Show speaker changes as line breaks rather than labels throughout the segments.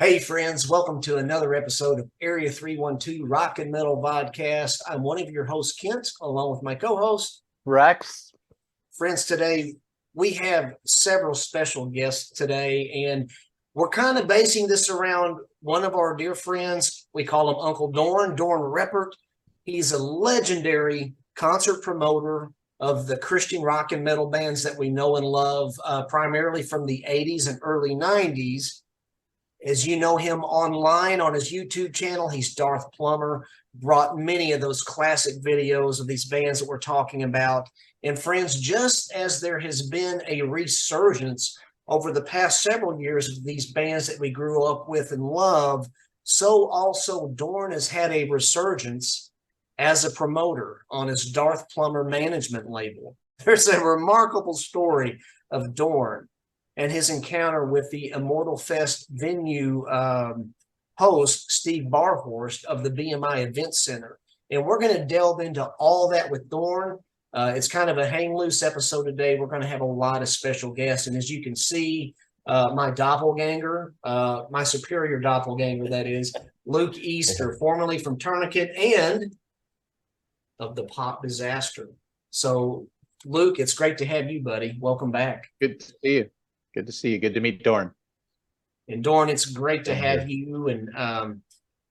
Hey, friends, welcome to another episode of Area 312 Rock and Metal Vodcast. I'm one of your hosts, Kent, along with my co-host,
Rex.
Friends, today we have several special guests today, and we're kind of basing this around one of our dear friends. We call him Uncle Dorn Reppert. He's a legendary concert promoter of the Christian rock and metal bands that we know and love, primarily from the 80s and early 90s. As you know him online on his YouTube channel, he's Darthplumber, brought many of those classic videos of these bands that we're talking about. And friends, just as there has been a resurgence over the past several years of these bands that we grew up with and love, so also Dorn has had a resurgence as a promoter on his Darthplumber management label. There's a remarkable story of Dorn and his encounter with the Immortal Fest venue host, Steve Barhorst of the BMI Event Center. And we're going to delve into all that with Dorn. It's kind of a hang loose episode today. We're going to have a lot of special guests. And as you can see, my doppelganger, my superior doppelganger, that is, Luke Easter, formerly from Tourniquet and of the Pop Disaster. So, Luke, it's great to have you, buddy. Welcome back.
Good to see you. Good to see you. Good to meet Dorn.
And Dorn, it's great to have you. And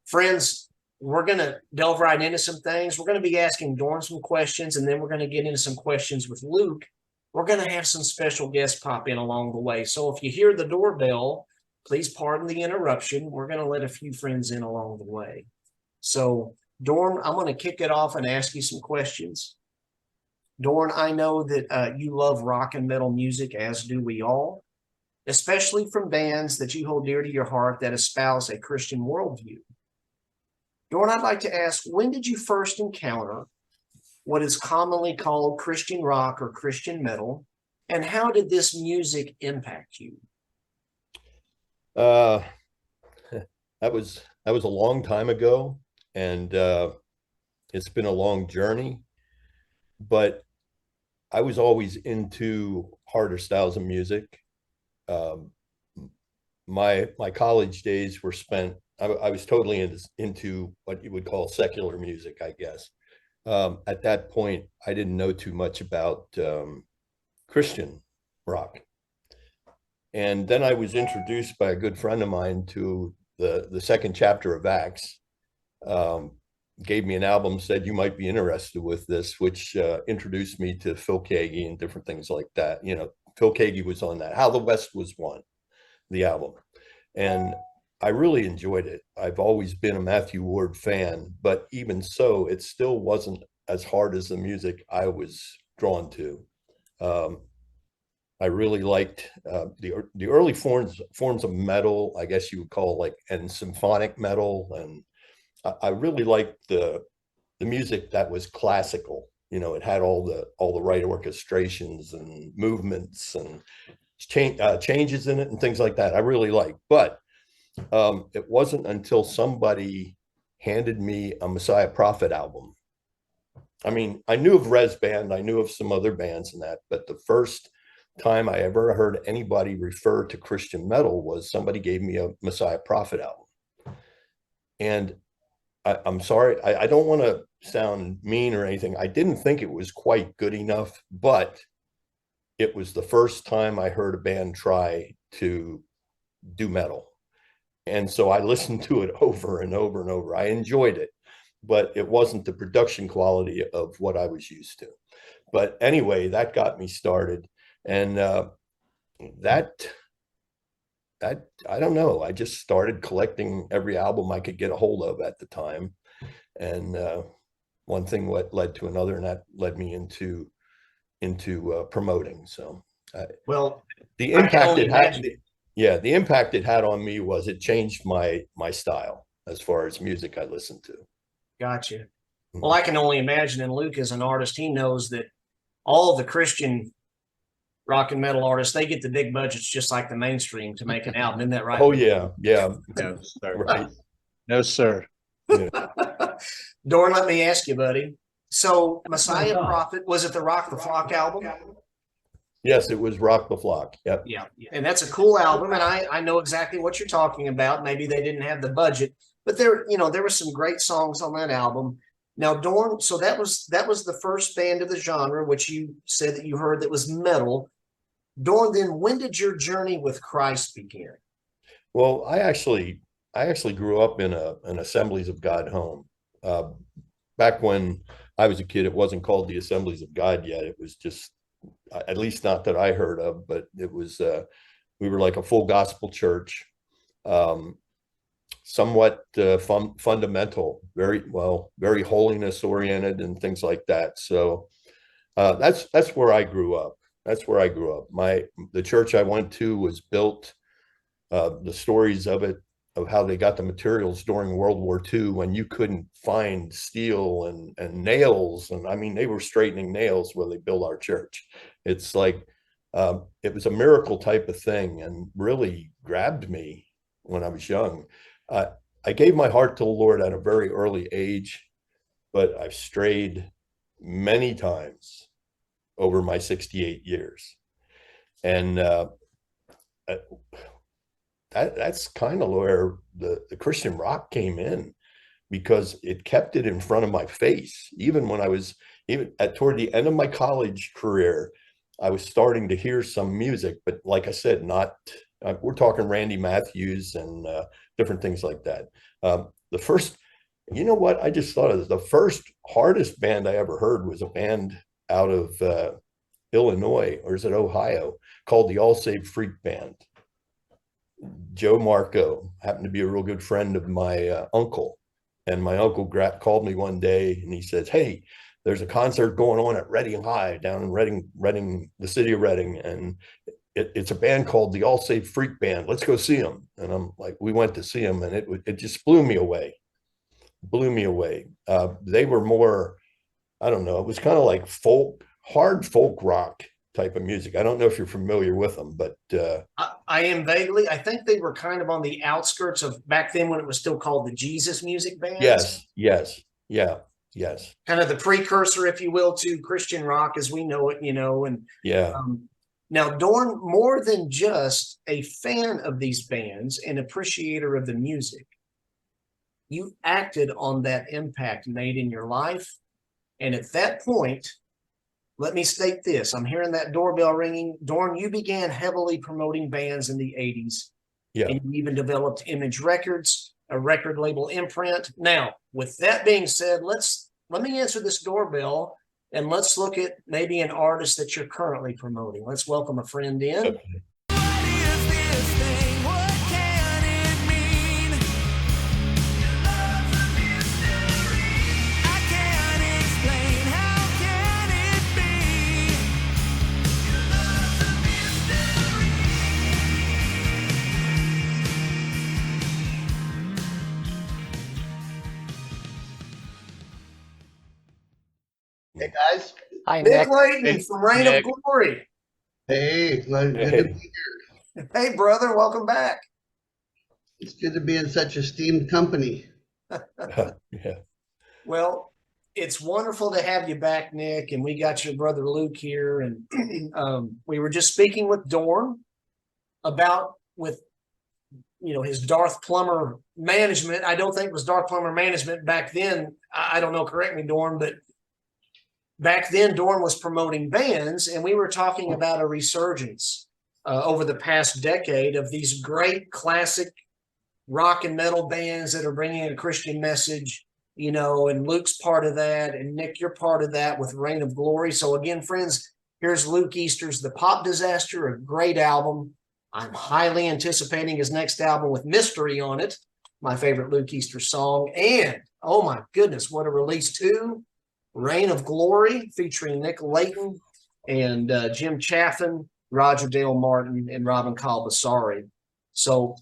friends, we're going to delve right into some things. We're going to be asking Dorn some questions, and then we're going to get into some questions with Luke. We're going to have some special guests pop in along the way. So if you hear the doorbell, please pardon the interruption. We're going to let a few friends in along the way. So, Dorn, I'm going to kick it off and ask you some questions. Dorn, I know that you love rock and metal music, as do we all, especially from bands that you hold dear to your heart that espouse a Christian worldview. Dorn, I'd like to ask, when did you first encounter what is commonly called Christian rock or Christian metal, and how did this music impact you?
That was a long time ago, and it's been a long journey, but I was always into harder styles of music. My college days were spent, I was totally into what you would call secular music, I guess. At that point, I didn't know too much about Christian rock. And then I was introduced by a good friend of mine to the second chapter of Acts. Gave me an album, said you might be interested with this, which introduced me to Phil Keaggy and different things like that. You know, Phil Keaggy was on that. How the West Was Won, the album. And I really enjoyed it. I've always been a Matthew Ward fan, but even so, it still wasn't as hard as the music I was drawn to. I really liked the early forms of metal, I guess you would call, like, and symphonic metal, and I really liked the music that was classical. You know, it had all the right orchestrations and movements and changes in it and things like that. I really liked, but it wasn't until somebody handed me a Messiah Prophet album. I mean, I knew of Res Band, I knew of some other bands and that, but the first time I ever heard anybody refer to Christian metal was somebody gave me a Messiah Prophet album. And I'm sorry, I don't want to sound mean or anything. I didn't think it was quite good enough, but it was the first time I heard a band try to do metal. And so I listened to it over and over and over. I enjoyed it, but it wasn't the production quality of what I was used to. But anyway, that got me started. And that I don't know. I just started collecting every album I could get a hold of at the time, and one thing led to another, and that led me into promoting. So,
Well,
the impact it had, the impact it had on me was it changed my style as far as music I listened to.
Gotcha. Well, I can only imagine, and Luke, as an artist, he knows that all the Christian rock and metal artists, they get the big budgets just like the mainstream to make an album. Isn't that right?
Oh, yeah.
No, sir.
Right.
No, sir.
Yeah.
Dorn, let me ask you, buddy. So Messiah Prophet, was it the Rock the Flock album?
Yes, it was Rock the Flock. Yep.
Yeah, and that's a cool album, and I know exactly what you're talking about. Maybe they didn't have the budget, but there were some great songs on that album. Now, Dorn, so that was the first band of the genre, which you said that you heard that was metal. Dorn, then when did your journey with Christ begin?
Well, I actually grew up in an Assemblies of God home. Back when I was a kid, it wasn't called the Assemblies of God yet. It was just, at least not that I heard of, but it was, we were like a full gospel church, somewhat fundamental, very holiness oriented and things like that. So that's where I grew up. That's where I grew up. The church I went to was built, the stories of it, of how they got the materials during World War II when you couldn't find steel and nails. And I mean, they were straightening nails where they built our church. It's like, it was a miracle type of thing and really grabbed me when I was young. I gave my heart to the Lord at a very early age, but I've strayed many times over my 68 years. And that's kind of where the Christian rock came in, because it kept it in front of my face. Even when I was toward the end of my college career, I was starting to hear some music, but like I said, we're talking Randy Matthews and different things like that. The first, you know what, I just thought of this, the first hardest band I ever heard was a band out of Illinois, or is it Ohio, called the All Saved Freak Band. Joe Marco happened to be a real good friend of my uncle. And my uncle called me one day and he said, "Hey, there's a concert going on at Reading High down in Reading, the city of Reading. And it's a band called the All Saved Freak Band. Let's go see them." And I'm like, we went to see them and it just blew me away. They were more, I don't know, it was kind of like hard folk rock type of music. I don't know if you're familiar with them, but
I am vaguely. I think they were kind of on the outskirts of back then when it was still called the Jesus Music Band.
Yes.
Kind of the precursor, if you will, to Christian rock as we know it, and
yeah.
Now, Dorn, more than just a fan of these bands and appreciator of the music, you acted on that impact made in your life. And at that point, let me state this. I'm hearing that doorbell ringing. Dorn, you began heavily promoting bands in the 80s.
Yeah.
And you even developed Image Records, a record label imprint. Now, with that being said, let me answer this doorbell and let's look at maybe an artist that you're currently promoting. Let's welcome a friend in.
Okay.
Hey guys.
Hi,
Nick
Nick.
Layton
Hey,
from Reign
Nick.
of Glory.
Hey, good to
Hey.
be here.
Hey, brother, welcome back.
It's good to be in such esteemed company.
Yeah.
Well, it's wonderful to have you back, Nick, and we got your brother Luke here. And we were just speaking with Dorn about his Darthplumber management. I don't think it was Darthplumber management back then. I don't know, correct me, Dorn, but back then Dorn was promoting bands, and we were talking about a resurgence over the past decade of these great classic rock and metal bands that are bringing a Christian message, and Luke's part of that, and Nick, you're part of that with Reign of Glory. So again, friends, here's Luke Easter's The Pop Disaster, a great album. I'm highly anticipating his next album with Mystery on it, my favorite Luke Easter song. And, oh my goodness, what a release too. Reign of Glory, featuring Nick Layton and Jim Chaffin, Roger Dale Martin, and Robin Calbasari. So,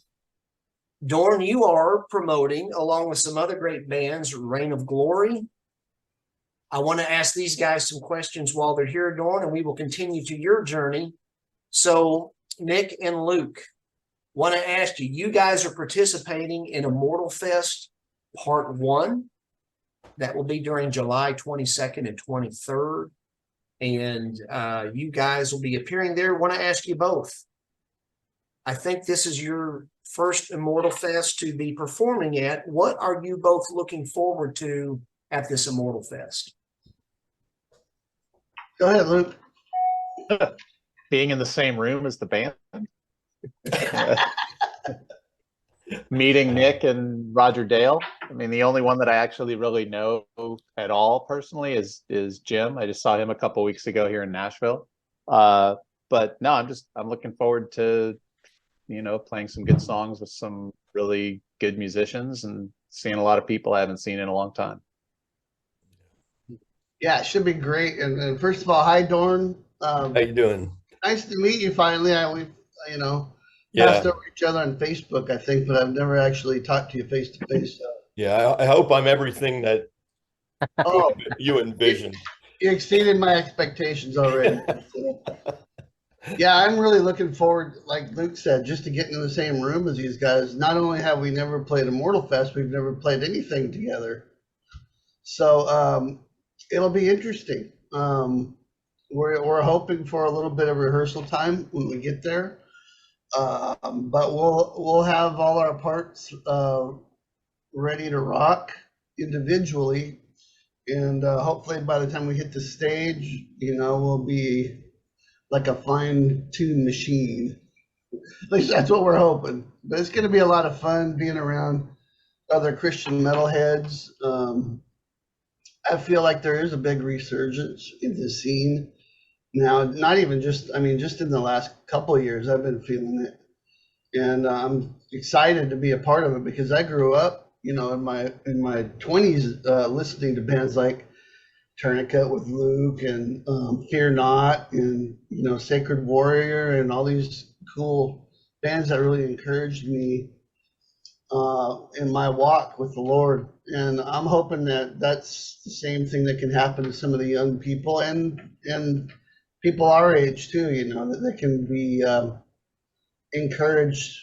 Dorn, you are promoting, along with some other great bands, Reign of Glory. I want to ask these guys some questions while they're here, Dorn, and we will continue to your journey. So, Nick and Luke, want to ask you, you guys are participating in Immortal Fest Part 1. That will be during July 22nd and 23rd. and you guys will be appearing there. I want to ask you both. I think this is your first Immortal Fest to be performing at. What are you both looking forward to at this Immortal Fest?
Go ahead, Luke.
Being in the same room as the band. Meeting Nick and Roger Dale. I mean, the only one that I actually really know at all personally is Jim. I just saw him a couple weeks ago here in Nashville. But no, I'm looking forward to, playing some good songs with some really good musicians and seeing a lot of people I haven't seen in a long time.
Yeah, it should be great. And first of all, hi, Dorn.
How you doing?
Nice to meet you finally. We've,
Yeah.
passed over each other on Facebook, I think, but I've never actually talked to you face to face.
Yeah, I hope I'm everything that
Oh,
you envisioned.
you exceeded my expectations already. Yeah, I'm really looking forward, like Luke said, just to get in the same room as these guys. Not only have we never played Immortal Fest, we've never played anything together. So it'll be interesting. We're hoping for a little bit of rehearsal time when we get there. But we'll have all our parts ready to rock individually, and hopefully by the time we hit the stage, we'll be like a fine-tuned machine. At least that's what we're hoping. But it's going to be a lot of fun being around other Christian metalheads. I feel like there is a big resurgence in the scene now. Not even just in the last couple of years, I've been feeling it. And I'm excited to be a part of it because I grew up, in my 20s, listening to bands like Tourniquet with Luke and Fear Not and, Sacred Warrior and all these cool bands that really encouraged me in my walk with the Lord. And I'm hoping that that's the same thing that can happen to some of the young people and people our age too, that they can be encouraged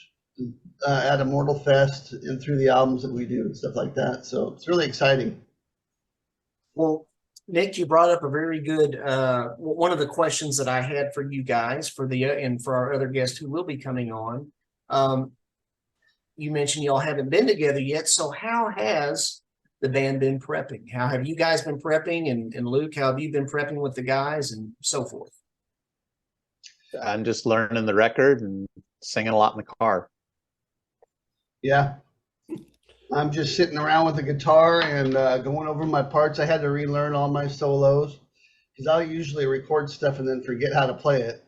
at Immortal Fest and through the albums that we do and stuff like that. So it's really exciting.
Well, Nick, you brought up a very good one of the questions that I had for you guys and for our other guests who will be coming on. You mentioned y'all haven't been together yet. So how has the band been prepping? How have you guys been prepping? And Luke, how have you been prepping with the guys and so forth?
I'm just learning the record and singing a lot in the car.
Yeah. I'm just sitting around with the guitar and going over my parts. I had to relearn all my solos because I'll usually record stuff and then forget how to play it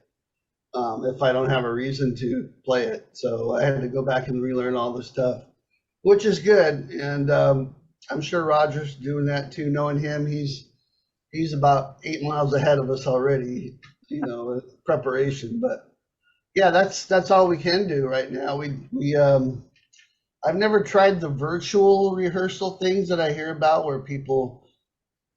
if I don't have a reason to play it. So I had to go back and relearn all the stuff, which is good. And I'm sure Roger's doing that too. Knowing him, he's about 8 miles ahead of us already, with preparation. But yeah, that's all we can do right now. I've never tried the virtual rehearsal things that I hear about where people,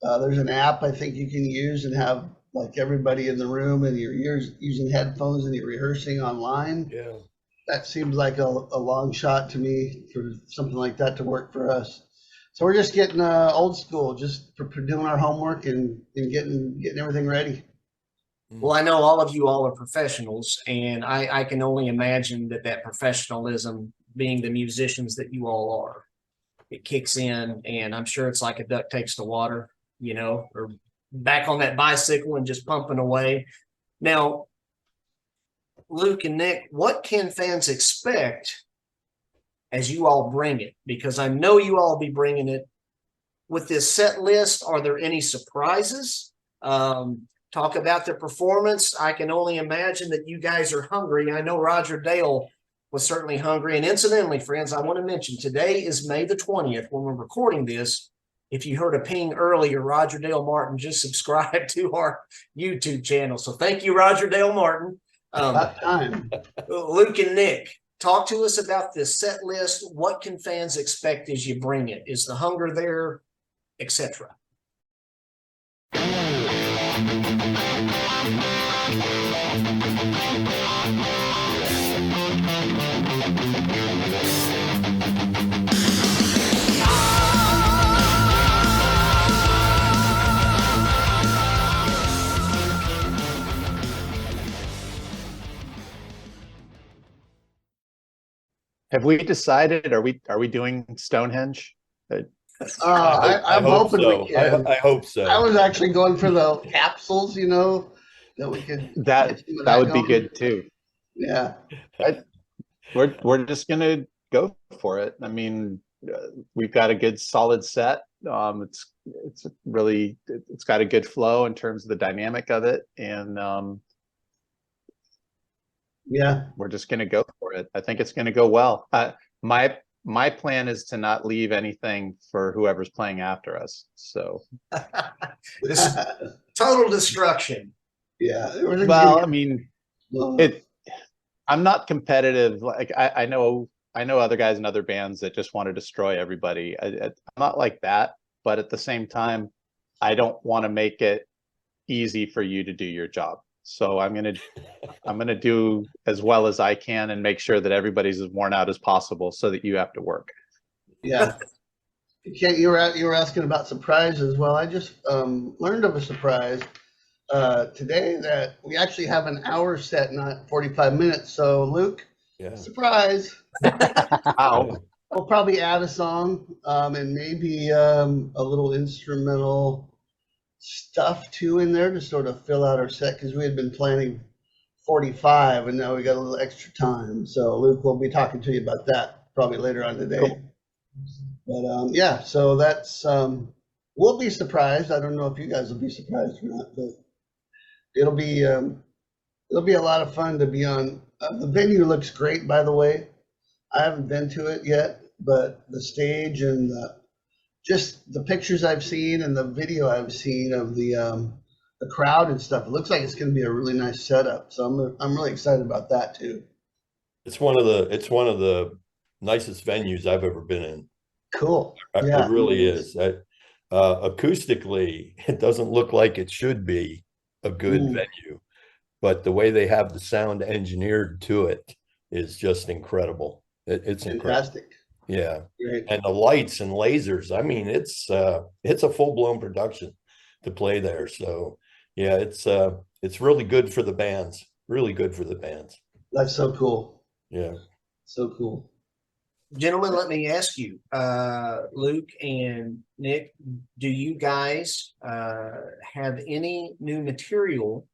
there's an app I think you can use and have like everybody in the room and you're using headphones and you're rehearsing online.
Yeah.
That seems like a long shot to me for something like that to work for us. So we're just getting old school, just for doing our homework and getting everything ready.
Well, I know all of you all are professionals, and I can only imagine that professionalism, being the musicians that you all are, it kicks in, and I'm sure it's like a duck takes to water, or back on that bicycle and just pumping away. Now, Luke and Nick, what can fans expect as you all bring it? Because I know you all be bringing it with this set list. Are there any surprises? Talk about the performance. I can only imagine that you guys are hungry. I know Roger Dale was certainly hungry. And incidentally, friends, I want to mention today is May the 20th when we're recording this. If you heard a ping earlier, Roger Dale Martin just subscribed to our YouTube channel. So thank you, Roger Dale Martin.
About time.
Luke and Nick, talk to us about this set list. What can fans expect as you bring it? Is the hunger there, etc.?
Have we decided? Are we doing Stonehenge?
I'm
hope
hoping
so.
we can.
I hope so.
I was actually going for the capsules, that we could
That
get some of
that would be
going.
good too.
Yeah.
We're just gonna go for it. I mean, we've got a good solid set. It's got a good flow in terms of the dynamic of it, and
Yeah.
we're just gonna go for it. I think it's gonna go well. My plan is to not leave anything for whoever's playing after us. So,
This is total destruction.
Yeah.
well, I mean,
Well,
I'm not competitive. Like I know other guys in other bands that just want to destroy everybody. I'm not like that, but at the same time, I don't want to make it easy for you to do your job. So I'm gonna do as well as I can and make sure that everybody's as worn out as possible, so that you have to work.
yeah. You were asking about surprises. Well, I just learned of a surprise today that we actually have an hour set, not 45 minutes. So, Luke,
Yeah.
surprise.
Wow.
We'll probably add a song and maybe a little instrumental stuff too in there to sort of fill out our set, because we had been planning 45 and now we got a little extra time. So, Luke, we'll be talking to you about that probably later on today.
Cool.
But yeah, so that's we'll be surprised. I don't know if you guys will be surprised or not, but it'll be a lot of fun to be on. The venue looks great, by the way. I haven't been to it yet, but the stage and just the pictures I've seen and the video I've seen of the crowd and stuff, it looks like it's going to be a really nice setup. So I'm really excited about that too.
It's one of the nicest venues I've ever been in.
Cool. Yeah.
It really is. Acoustically, it doesn't look like it should be a good venue, but the way they have the sound engineered to it is just incredible. It's
Fantastic.
incredible. Yeah.
Great.
And the lights and lasers. I mean, it's a full-blown production to play there. So yeah, it's really good for the bands. Really good for the bands.
That's so cool.
Yeah.
So cool.
Gentlemen, let me ask you, Luke and Nick, do you guys have any new material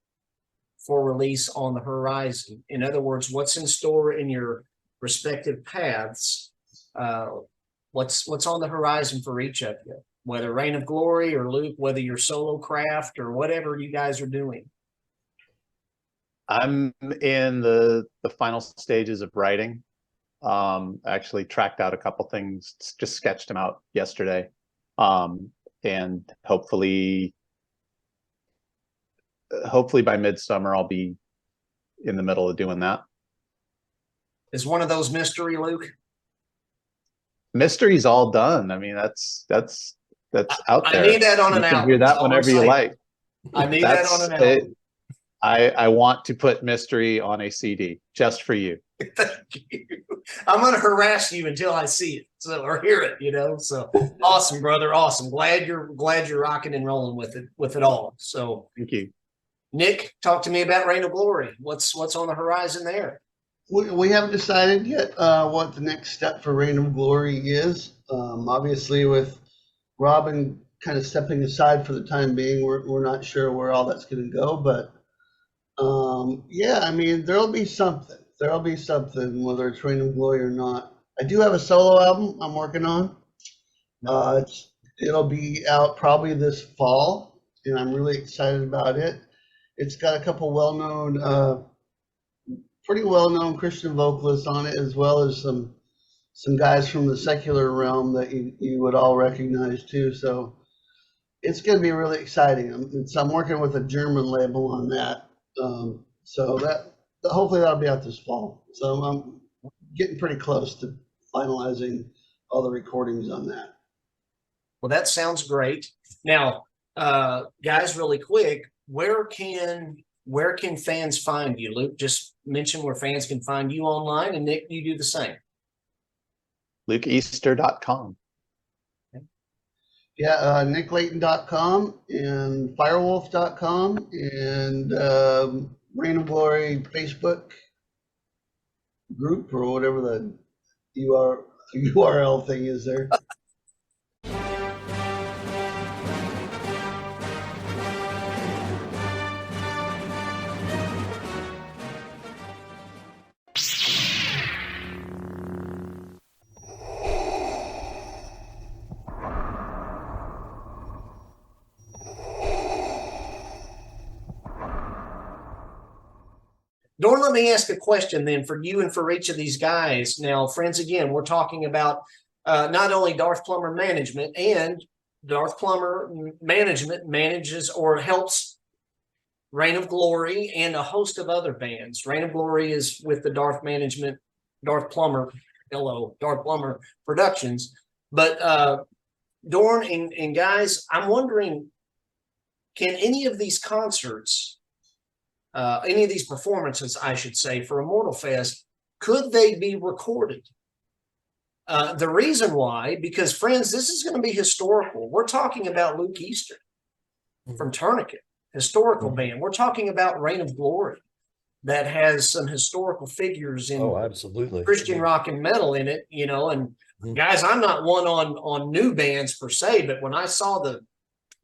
for release on the horizon? In other words, what's in store in your respective paths? What's on the horizon for each of you? Whether Reign of Glory or Luke, whether you're solo craft or whatever you guys are doing.
I'm in the final stages of writing. Actually tracked out a couple things, just sketched them out yesterday. And hopefully by midsummer, I'll be in the middle of doing that.
Is one of those mystery, Luke?
Mystery's all done. I mean, that's out there.
I need that on an
You can
album.
hear
That's
that
all I'm
whenever you
saying.
like.
I need that on an album.
I want to put Mystery on a CD just for you.
Thank you. I'm gonna harass you until I see it, or hear it. So awesome, brother. Awesome. Glad you're rocking and rolling with it all. So
Thank you.
Nick, talk to me about Reign of Glory. What's on the horizon there?
We haven't decided yet what the next step for Reign of Glory is. Obviously, with Robin kind of stepping aside for the time being, we're not sure where all that's going to go. But yeah, I mean, there'll be something. There'll be something, whether it's Reign of Glory or not. I do have a solo album I'm working on. It'll be out probably this fall, and I'm really excited about it. It's got a couple pretty well-known Christian vocalists on it, as well as some guys from the secular realm that you would all recognize too. So it's going to be really exciting. I'm working with a German label on that. So hopefully that'll be out this fall. So I'm getting pretty close to finalizing all the recordings on that.
Well, that sounds great. Now, guys, really quick, where can fans find you? Luke just mentioned where fans can find you online, and Nick, you do the same.
LukeEaster.com.
Yeah, nicklayton.com and firewolfe.com and Reign of Glory Facebook group, or whatever the URL thing is there.
Dorn, let me ask a question then for you and for each of these guys. Now, friends, again, we're talking about not only Darthplumber Management, and Darthplumber Management manages or helps Reign of Glory and a host of other bands. Reign of Glory is with the Darthplumber Productions. But Dorn and guys, I'm wondering, can any of these concerts, any of these performances, I should say, for Immortal Fest, could they be recorded? The reason why, because friends, this is going to be historical. We're talking about Luke Easter from Tourniquet, historical band. We're talking about Reign of Glory that has some historical figures in
absolutely
Christian rock and metal in it, you know. And guys, I'm not one on new bands per se, but when I saw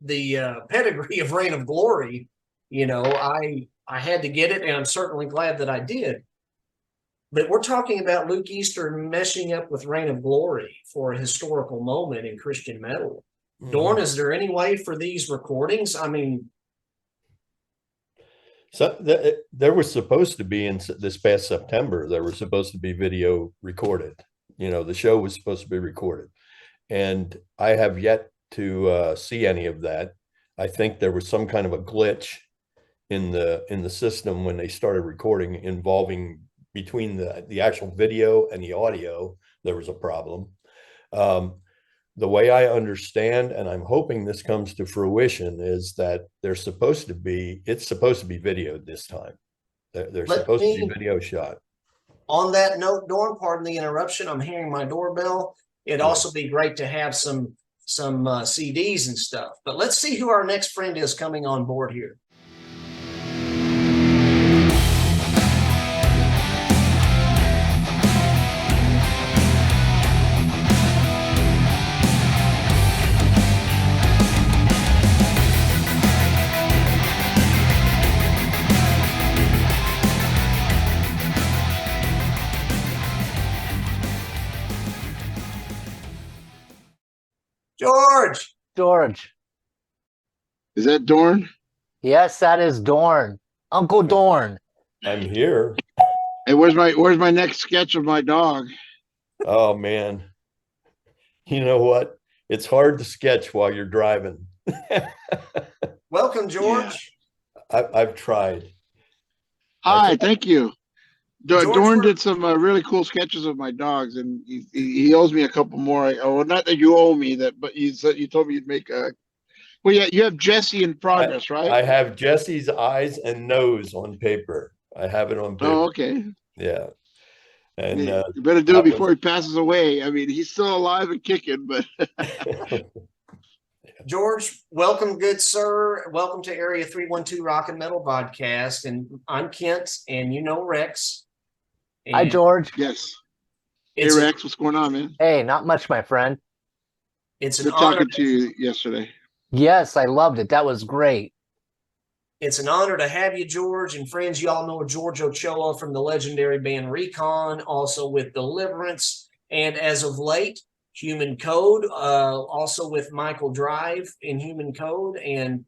the pedigree of Reign of Glory, you know, I had to get it, and I'm certainly glad that I did. But we're talking about Luke Easter meshing up with Reign of Glory for a historical moment in Christian metal. Dorn, is there any way for these recordings? I mean,
so there was supposed to be in this past September, there was supposed to be video recorded. You know, the show was supposed to be recorded, and I have yet to see any of that. I think there was some kind of a glitch in the system when they started recording, involving between the actual video and the audio. There was a problem. The way I understand, and I'm hoping this comes to fruition, is that it's supposed to be videoed this time. They're supposed to be video shot.
On that note, Dorn, pardon the interruption, I'm hearing my doorbell. It'd also be great to have some CDs and stuff. But let's see who our next friend is coming on board here.
George.
Is that Dorn?
Yes, that is Dorn. Uncle Dorn.
I'm here.
Hey, where's my next sketch of my dog?
Oh man. You know what? It's hard to sketch while you're driving.
Welcome, George.
I've tried.
Hi, thank you.
George,
Dorn did some really cool sketches of my dogs, and he owes me a couple more. Well, not that you owe me that, but you told me you'd make a. Well, yeah, you have Jesse in progress, right?
I have Jesse's eyes and nose on paper. I have it on paper.
Oh, okay.
Yeah. And
you better do it before he passes away. I mean, he's still alive and kicking, but.
George, welcome, good sir. Welcome to Area 312 Rock and Metal Podcast. And I'm Kent, and you know Rex. And
Hi, George.
Yes. Hey, Rex, what's going on, man?
Hey, not much, my friend.
It's
Good talking to you yesterday.
Yes, I loved it. That was great.
It's an honor to have you, George. And friends, you all know George Ochoa from the legendary band Recon, also with Deliverance, and as of late, Human Code, also with Michael Drive in Human Code. And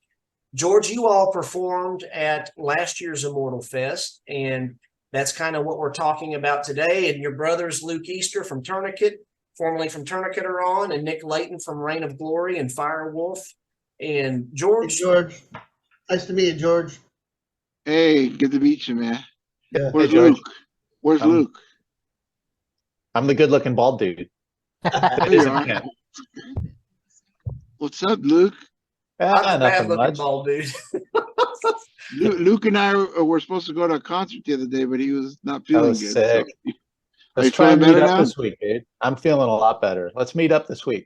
George, you all performed at last year's Immortal Fest, and that's kind of what we're talking about today. And your brothers, Luke Easter from Tourniquet, formerly from Tourniquet, are on, and Nick Layton from Reign of Glory and Firewolfe. And George.
Hey, George. Nice to meet you, George.
Hey, good to meet you, man.
Yeah.
Where's
Hey, George.
Luke? Where's Luke?
I'm the good-looking bald dude.
There you are. What's up, Luke?
I'm a
Nothing
bad-looking
much.
bald dude.
Luke and I were supposed to go to a concert the other day, but he was not feeling
was
good.
sick.
So. Are you
Let's try
feeling
and meet
better
up
now?
this week, dude. I'm feeling a lot better. Let's meet up this week.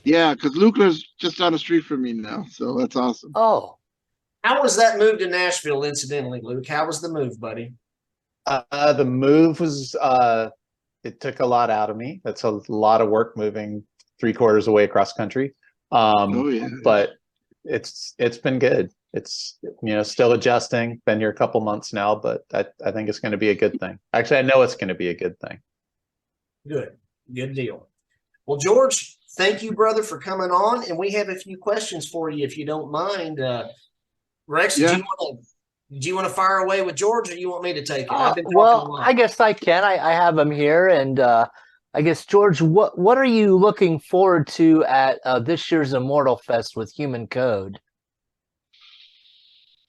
Yeah, because Luke lives just down the street from me now, so that's awesome.
Oh,
How was that move to Nashville, incidentally, Luke? How was the move, buddy?
The move was it took a lot out of me. That's a lot of work moving 3/4 away across country.
Oh yeah.
But it's been good. It's, still adjusting. Been here a couple months now, but I think it's going to be a good thing. Actually, I know it's going to be a good thing.
Good deal. Well, George, thank you, brother, for coming on. And we have a few questions for you, if you don't mind. Rex,
Yeah.
do you want to fire away with George, or you want me to take it? I've been talking a
Well,
lot.
I guess I can. I have him here, and I guess George, what are you looking forward to at this year's Immortal Fest with Human Code?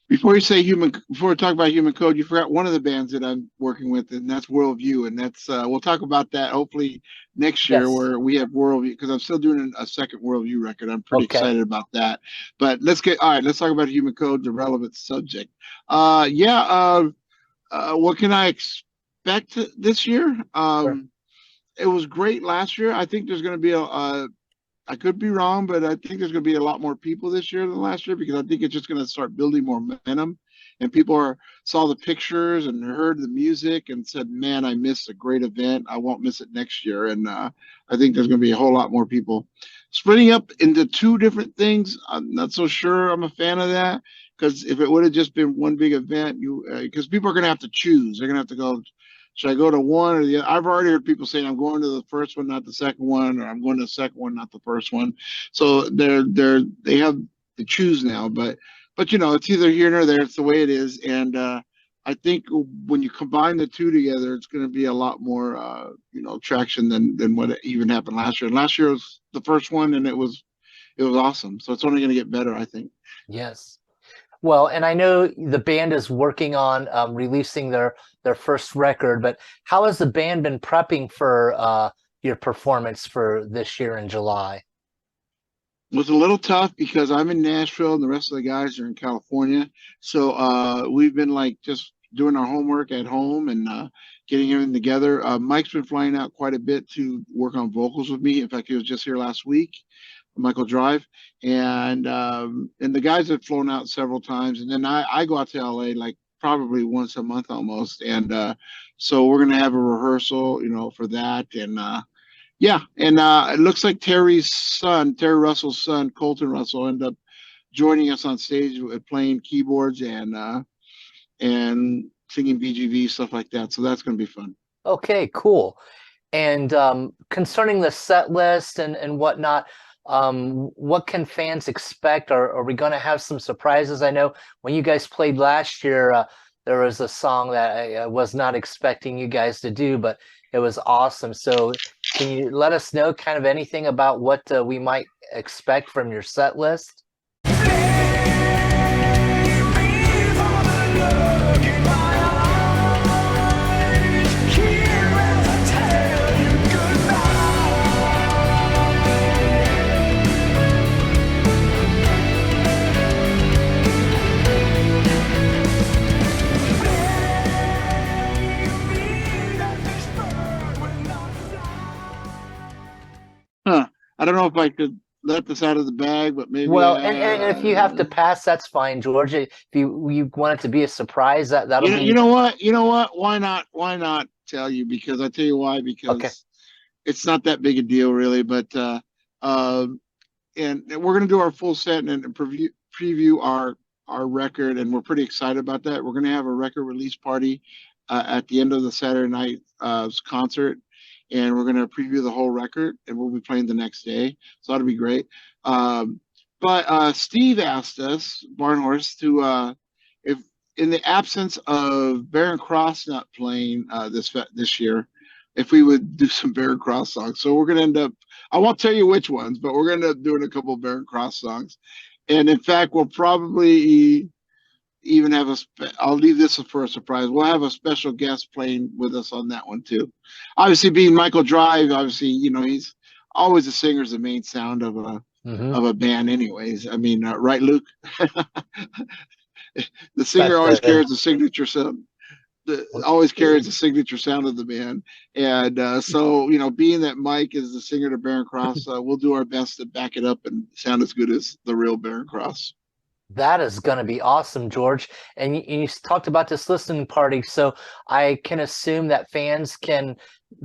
Before we talk about Human Code, you forgot one of the bands that I'm working with, and that's Worldview, and that's we'll talk about that hopefully next year,
Yes.
where we have Worldview, because I'm still doing a second Worldview record. I'm pretty
Okay.
excited about that. But let's talk about Human Code, the relevant subject. What can I expect this year?
Sure.
It was great last year. I think there's going to be I could be wrong, but I think there's going to be a lot more people this year than last year, because I think it's just going to start building more momentum, and people saw the pictures and heard the music and said, man, I missed a great event. I won't miss it next year. And I think there's going to be a whole lot more people splitting up into two different things. I'm not so sure I'm a fan of that, because if it would have just been one big event, because people are going to have to choose. They're going to have to go, should I go to one or the other? I've already heard people saying, I'm going to the first one, not the second one, or I'm going to the second one, not the first one. So they have to choose now, but it's either here or there. It's the way it is. And I think when you combine the two together, it's going to be a lot more traction than what even happened last year. And last year was the first one, and it was awesome. So it's only going to get better, I think.
Yes. Well, and I know the band is working on releasing their first record, but how has the band been prepping for your performance for this year in July?
It was a little tough because I'm in Nashville and the rest of the guys are in California. So we've been just doing our homework at home and getting everything together. Mike's been flying out quite a bit to work on vocals with me. In fact, he was just here last week. Michael Drive, and the guys have flown out several times, and then I go out to LA probably once a month almost, and so we're gonna have a rehearsal, for that, and it looks like Terry Russell's son, Colton Russell, ended up joining us on stage with playing keyboards and singing BGV, stuff like that. So that's gonna be fun.
Okay, cool. And concerning the set list and whatnot, what can fans expect? Are we going to have some surprises? I know when you guys played last year, there was a song that I was not expecting you guys to do, but it was awesome. So can you let us know kind of anything about what we might expect from your set list?
I don't know if I could let this out of the bag, but maybe.
Well, and if you have to pass, that's fine, George. If you want it to be a surprise, that'll be.
You know what? Why not? Why not tell you? Because I tell you why. Because it's not that big a deal, really. But and we're gonna do our full set and preview our record, and we're pretty excited about that. We're gonna have a record release party at the end of the Saturday night concert. And we're going to preview the whole record, and we'll be playing the next day. So that'll be great. But Steve asked us, Barhorst, to if in the absence of Baron Cross not playing this year, if we would do some Baron Cross songs. So we're going to end up, I won't tell you which ones, but we're going to end up doing a couple of Baron Cross songs. And in fact, we'll probably even have I'll leave this for a surprise. We'll have a special guest playing with us on that one too. Obviously, being Michael Drive, obviously, he's always the singer's the main sound of a band anyways. I mean, right, Luke? The singer always carries the signature sound. Always carries the signature sound of the band. And so, being that Mike is the singer to Baron Cross, we'll do our best to back it up and sound as good as the real Baron Cross.
That is going to be awesome, George. And you talked about this listening party, so I can assume that fans can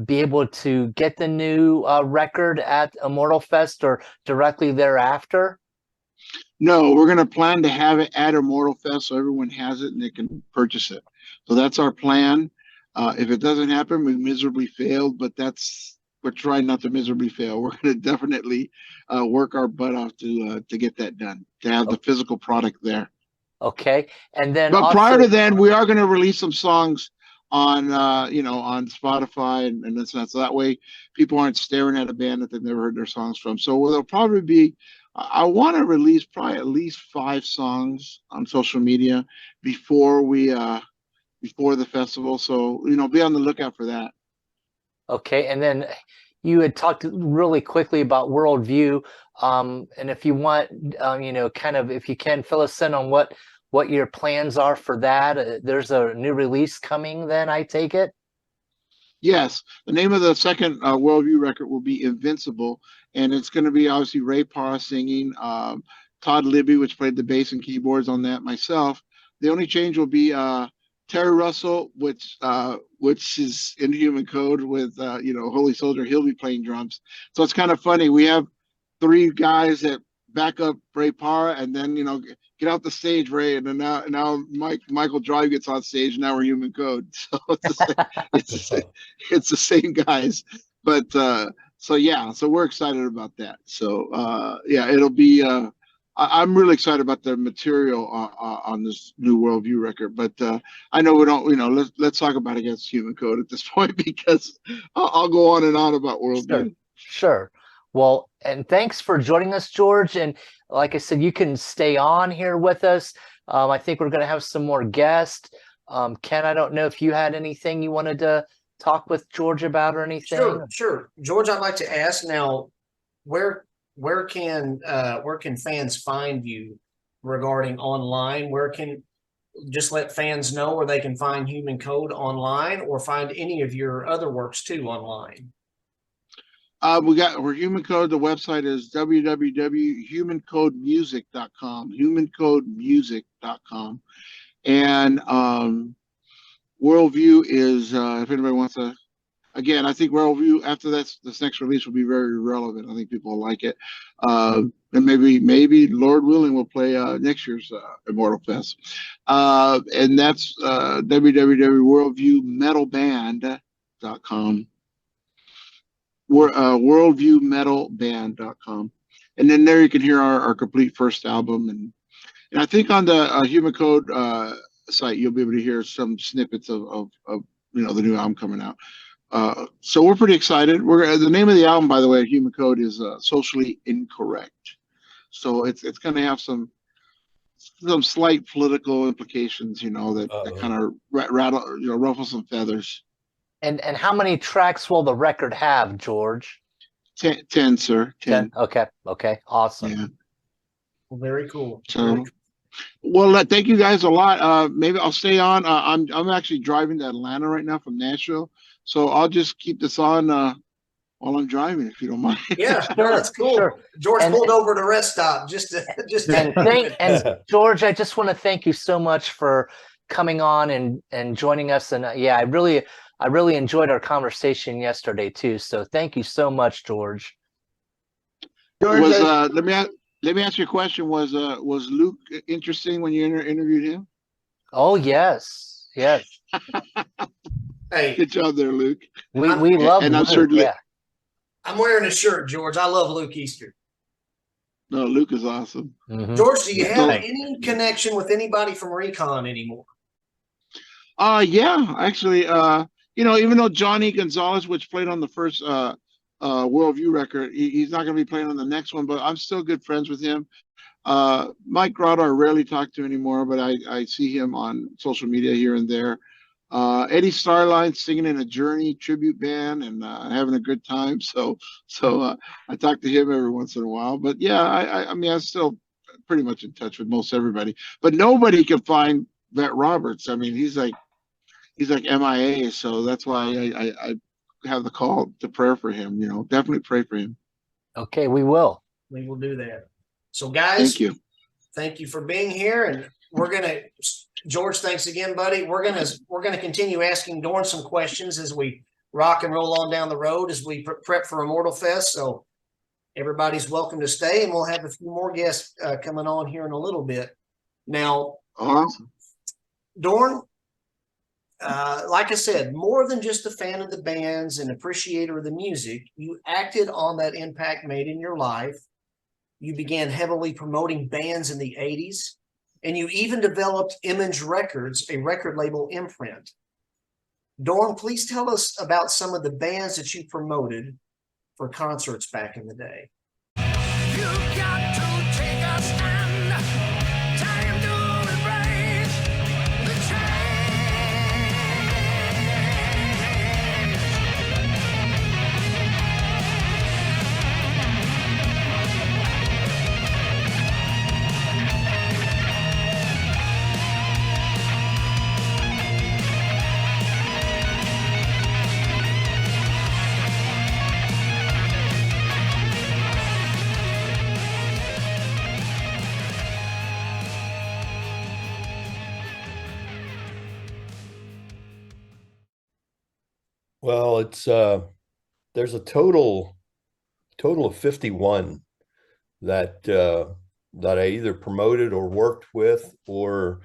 be able to get the new record at Immortal Fest or directly thereafter.
No, we're going to plan to have it at Immortal Fest so everyone has it and they can purchase it. So that's our plan. If it doesn't happen, we miserably failed, but we're trying not to miserably fail. We're going to definitely work our butt off to get that done, to have the physical product there.
Okay, and then
But
also,
prior to then, we are going to release some songs on on Spotify and this and that. So that way, people aren't staring at a band that they've never heard their songs from. So there'll probably be. I want to release probably at least 5 songs on social media before before the festival. So be on the lookout for that.
okay, and then you had talked really quickly about Worldview, and if you want, kind of, if you can fill us in on what your plans are for that. There's a new release coming then, I take it?
Yes, the name of the second Worldview record will be Invincible, and it's going to be obviously Ray Parr singing, Todd Libby, which played the bass and keyboards on that, myself. The only change will be Terry Russell, which is in Human Code with Holy Soldier. He'll be playing drums. So it's kind of funny. We have 3 guys that back up Ray Parr, and then get out the stage, Ray, and then now Michael Drive gets on stage, and now we're Human Code. So it's the same guys. But so we're excited about that. So it'll be. I'm really excited about the material on this new Worldview record. But I know we don't. Let's talk about Against Human Code at this point, because I'll go on and on about Worldview.
Sure. Well, and thanks for joining us, George. And like I said, you can stay on here with us. I think we're going to have some more guests. Ken, I don't know if you had anything you wanted to talk with George about or anything.
Sure. George, I'd like to ask now, where can fans find you regarding online? Just let fans know where they can find Human Code online, or find any of your other works too online?
We're Human Code. The website is www.humancodemusic.com, humancodemusic.com. And Worldview is, if anybody wants to, again, I think Worldview, after this next release, will be very relevant. I think people will like it. And maybe Lord willing, we'll play next year's Immortal Fest. And that's www.worldviewmetalband.com. Worldviewmetalband.com, and then there you can hear our complete first album, and I think on the Human Code site you'll be able to hear some snippets of the new album coming out. So we're pretty excited. The name of the album, by the way, Human Code, is Socially Incorrect. So it's going to have some slight political implications, that kind of ruffle some feathers.
And how many tracks will the record have, George?
10, sir. 10.
Okay. Awesome.
Yeah.
Well, very cool.
So, well, thank you guys a lot. Maybe I'll stay on. I'm actually driving to Atlanta right now from Nashville, so I'll just keep this on while I'm driving, if you don't mind.
Yeah, no, that's cool.
Sure.
George pulled over to rest stop just to.
And George, I just want to thank you so much for coming on and joining us. And I really enjoyed our conversation yesterday too. So thank you so much, George.
Let me ask you a question. Was Luke interesting when you interviewed him?
Oh yes.
Hey,
good job there, Luke.
We love
and
Luke.
I'm certainly.
Yeah. I'm wearing a shirt, George. I love Luke Easter.
No, Luke is awesome.
Mm-hmm.
George, do you have any connection with anybody from Recon anymore?
Yeah, actually, even though Johnny Gonzalez, which played on the first Worldview record, he's not going to be playing on the next one, but I'm still good friends with him. Mike Grotto, I rarely talk to anymore, but I see him on social media here and there. Eddie Starline singing in a Journey tribute band and having a good time. So I talk to him every once in a while. But yeah, I mean, I'm still pretty much in touch with most everybody. But nobody can find Vet Roberts. I mean, he's like MIA. So that's why I have the call to prayer for him. Definitely pray for him.
Okay, we will.
We will do that. So guys,
thank you.
thank you for being here. And we're gonna, George, thanks again, buddy. We're gonna continue asking Dorn some questions as we rock and roll on down the road as we prep for Immortal Fest. So everybody's welcome to stay, and we'll have a few more guests coming on here in a little bit. Now,
Awesome.
Dorn, like I said, more than just a fan of the bands and appreciator of the music, you acted on that impact made in your life. You began heavily promoting bands in the 80s, and you even developed Image Records, a record label imprint. Dorn, please tell us about some of the bands that you promoted for concerts back in the day.
You've got to take a stand. Time to embrace the change.
Well, it's there's a total of 51 that that I either promoted or worked with, or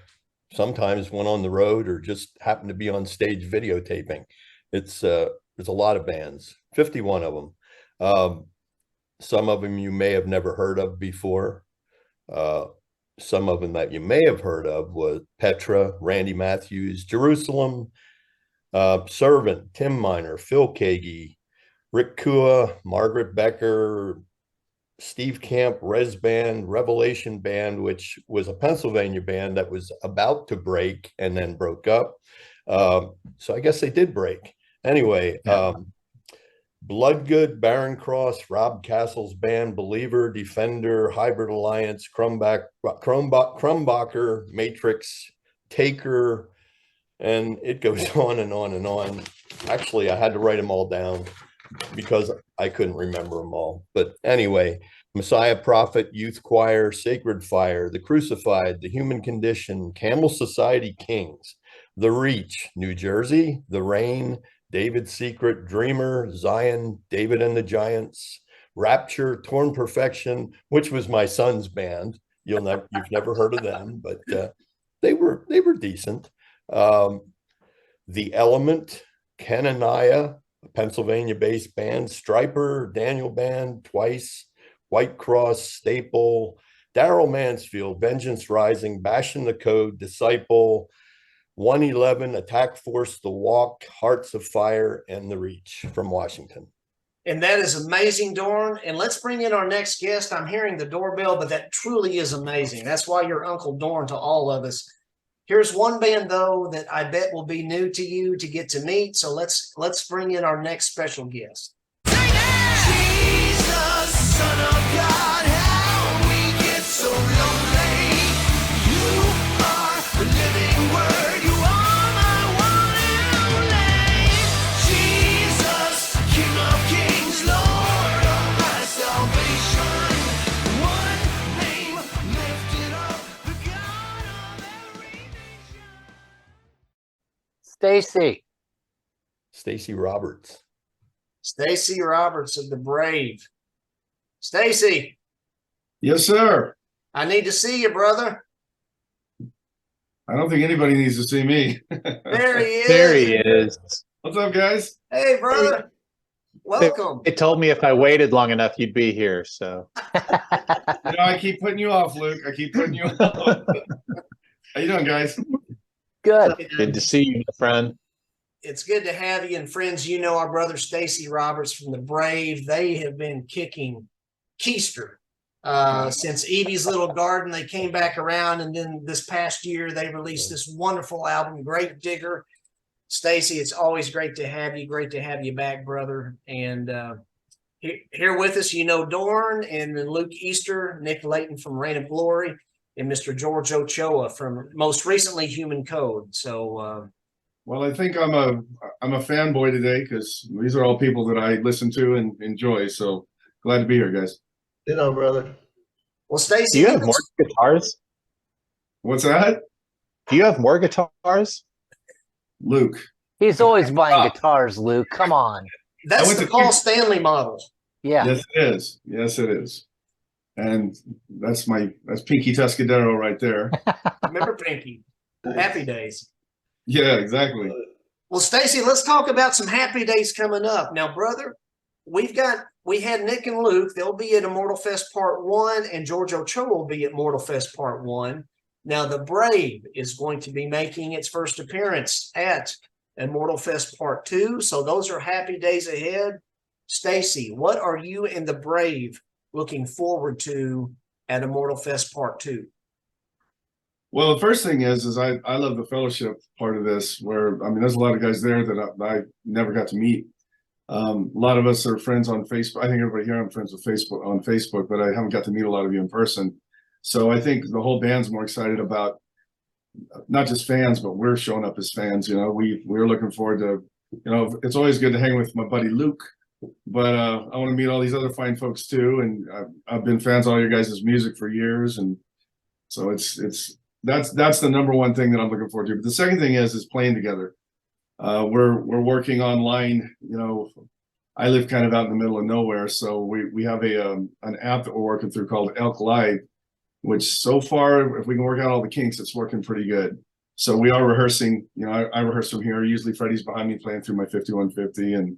sometimes went on the road or just happened to be on stage videotaping. It's there's a lot of bands, 51 of them. Some of them you may have never heard of before. Some of them that you may have heard of was Petra, Randy Matthews, Jerusalem, Servant, Tim Miner, Phil Kagi, Rick Kua, Margaret Becker, Steve Camp, Res Band, Revelation Band, which was a Pennsylvania band that was about to break and then broke up. So I guess they did break. Anyway, Bloodgood, Barren Cross, Rob Castle's band, Believer, Defender, Hybrid Alliance, Crumbacher, Matrix, Taker, and it goes on and on and on. Actually, I had to write them all down because I couldn't remember them all. But anyway, Messiah Prophet, Youth Choir, Sacred Fire, The Crucified, The Human Condition, Camel Society Kings, The Reach, New Jersey, The Rain, David's Secret, Dreamer, Zion, David and the Giants, Rapture, Torn Perfection, which was my son's band. You've never heard of them, but they were decent. The Element, Canania, a Pennsylvania-based band, Striper, Daniel Band, Twice, White Cross, Staple, Daryl Mansfield, Vengeance Rising, Bashing the Code, Disciple, 111, Attack Force, The Walk, Hearts of Fire, and The Reach from Washington.
And that is amazing, Dorn. And let's bring in our next guest. I'm hearing the doorbell, but that truly is amazing. That's why you're Uncle Dorn to all of us. Here's one band, though, that I bet will be new to you to get to meet. So let's bring in our next special guest.
Jesus, Son of God, how we get so lonely. You are the living word. You are my one and only. Jesus, King of kings, Lord of my salvation. One name lifted up, the God of every nation.
Stayce
Roberts.
Stayce Roberts of the Brave. Stayce,
Yes, sir.
I need to see you, brother.
I don't think anybody needs to see me.
There he is.
There he is.
What's up, guys?
Hey, brother. Welcome.
They told me if I waited long enough, you'd be here. So
I keep putting you off, Luke. I keep putting you off. How you doing, guys?
Good.
good to see you, my friend.
It's good to have you. And friends, you know our brother Stayce Roberts from the Brave. They have been kicking keister since Evie's Little Garden. They came back around, and then this past year they released this wonderful album, Great Digger. Stayce, it's always great to have you. Great to have you back, brother. And here with us, you know, Dorn, and then Luke Easter, Nick Layton from Reign of Glory, and Mr. George Ochoa from most recently Human Code. So
Well, I think I'm a fanboy today because these are all people that I listen to and enjoy. So glad to be here, guys.
Ditto, brother.
Well,
Do
Stacey,
you have more guitars?
What's that?
Do you have more guitars?
Luke.
He's always buying guitars, Luke. Come on.
that's
went
the
to
Paul Stanley model.
Yeah.
Yes, it is. Yes, it is. And that's Pinky Tuscadero right there.
Remember Pinky? Happy days.
Yeah, exactly.
Well, Stacey, let's talk about some happy days coming up. Now, brother, we had Nick and Luke. They'll be at Immortal Fest Part 1, and George Ochoa will be at Immortal Fest Part 1. Now, the Brave is going to be making its first appearance at Immortal Fest Part 2. So those are happy days ahead. Stacey, what are you and the Brave looking forward to at Immortal Fest Part 2?
Well, the first thing is I love the fellowship part of this, where I mean, there's a lot of guys there that I never got to meet. A lot of us are friends on Facebook. I think everybody here I'm friends with on Facebook, but I haven't got to meet a lot of you in person. So I think the whole band's more excited about not just fans, but we're showing up as fans. You know, we're looking forward to. You know, it's always good to hang with my buddy Luke, but I want to meet all these other fine folks too. And I've been fans of all your guys' music for years, and so that's the number one thing that I'm looking forward to. But the second thing is playing together. We're working online. You know, I live kind of out in the middle of nowhere, so we have an app that we're working through called Elk Live, which so far, if we can work out all the kinks, it's working pretty good. So we are rehearsing. You know, I rehearse from here. Usually Freddie's behind me playing through my 5150, and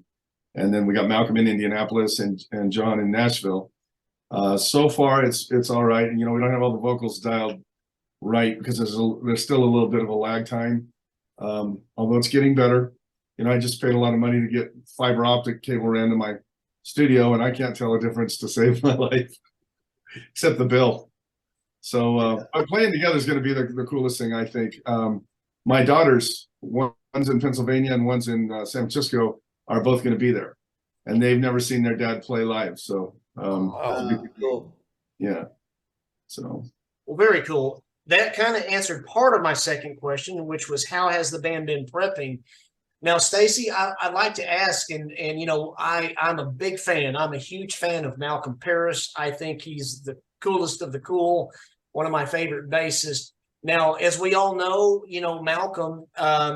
then we got Malcolm in Indianapolis and John in Nashville. So far it's all right. And you know, we don't have all the vocals dialed right because there's still a little bit of a lag time. Although it's getting better. You know, I just paid a lot of money to get fiber optic cable ran to my studio, and I can't tell a difference to save my life, except the bill. So playing together is going to be the coolest thing, I think. My daughters, one's in Pennsylvania and one's in San Francisco, are both going to be there, and they've never seen their dad play live. So
Cool.
yeah. So
Well, very cool. That kind of answered part of my second question, which was how has the band been prepping? Now, Stacey, I'd like to ask, and you know, I'm a big fan. I'm a huge fan of Malcolm Paris. I think he's the coolest of the cool, one of my favorite bassists. Now, as we all know, you know, Malcolm,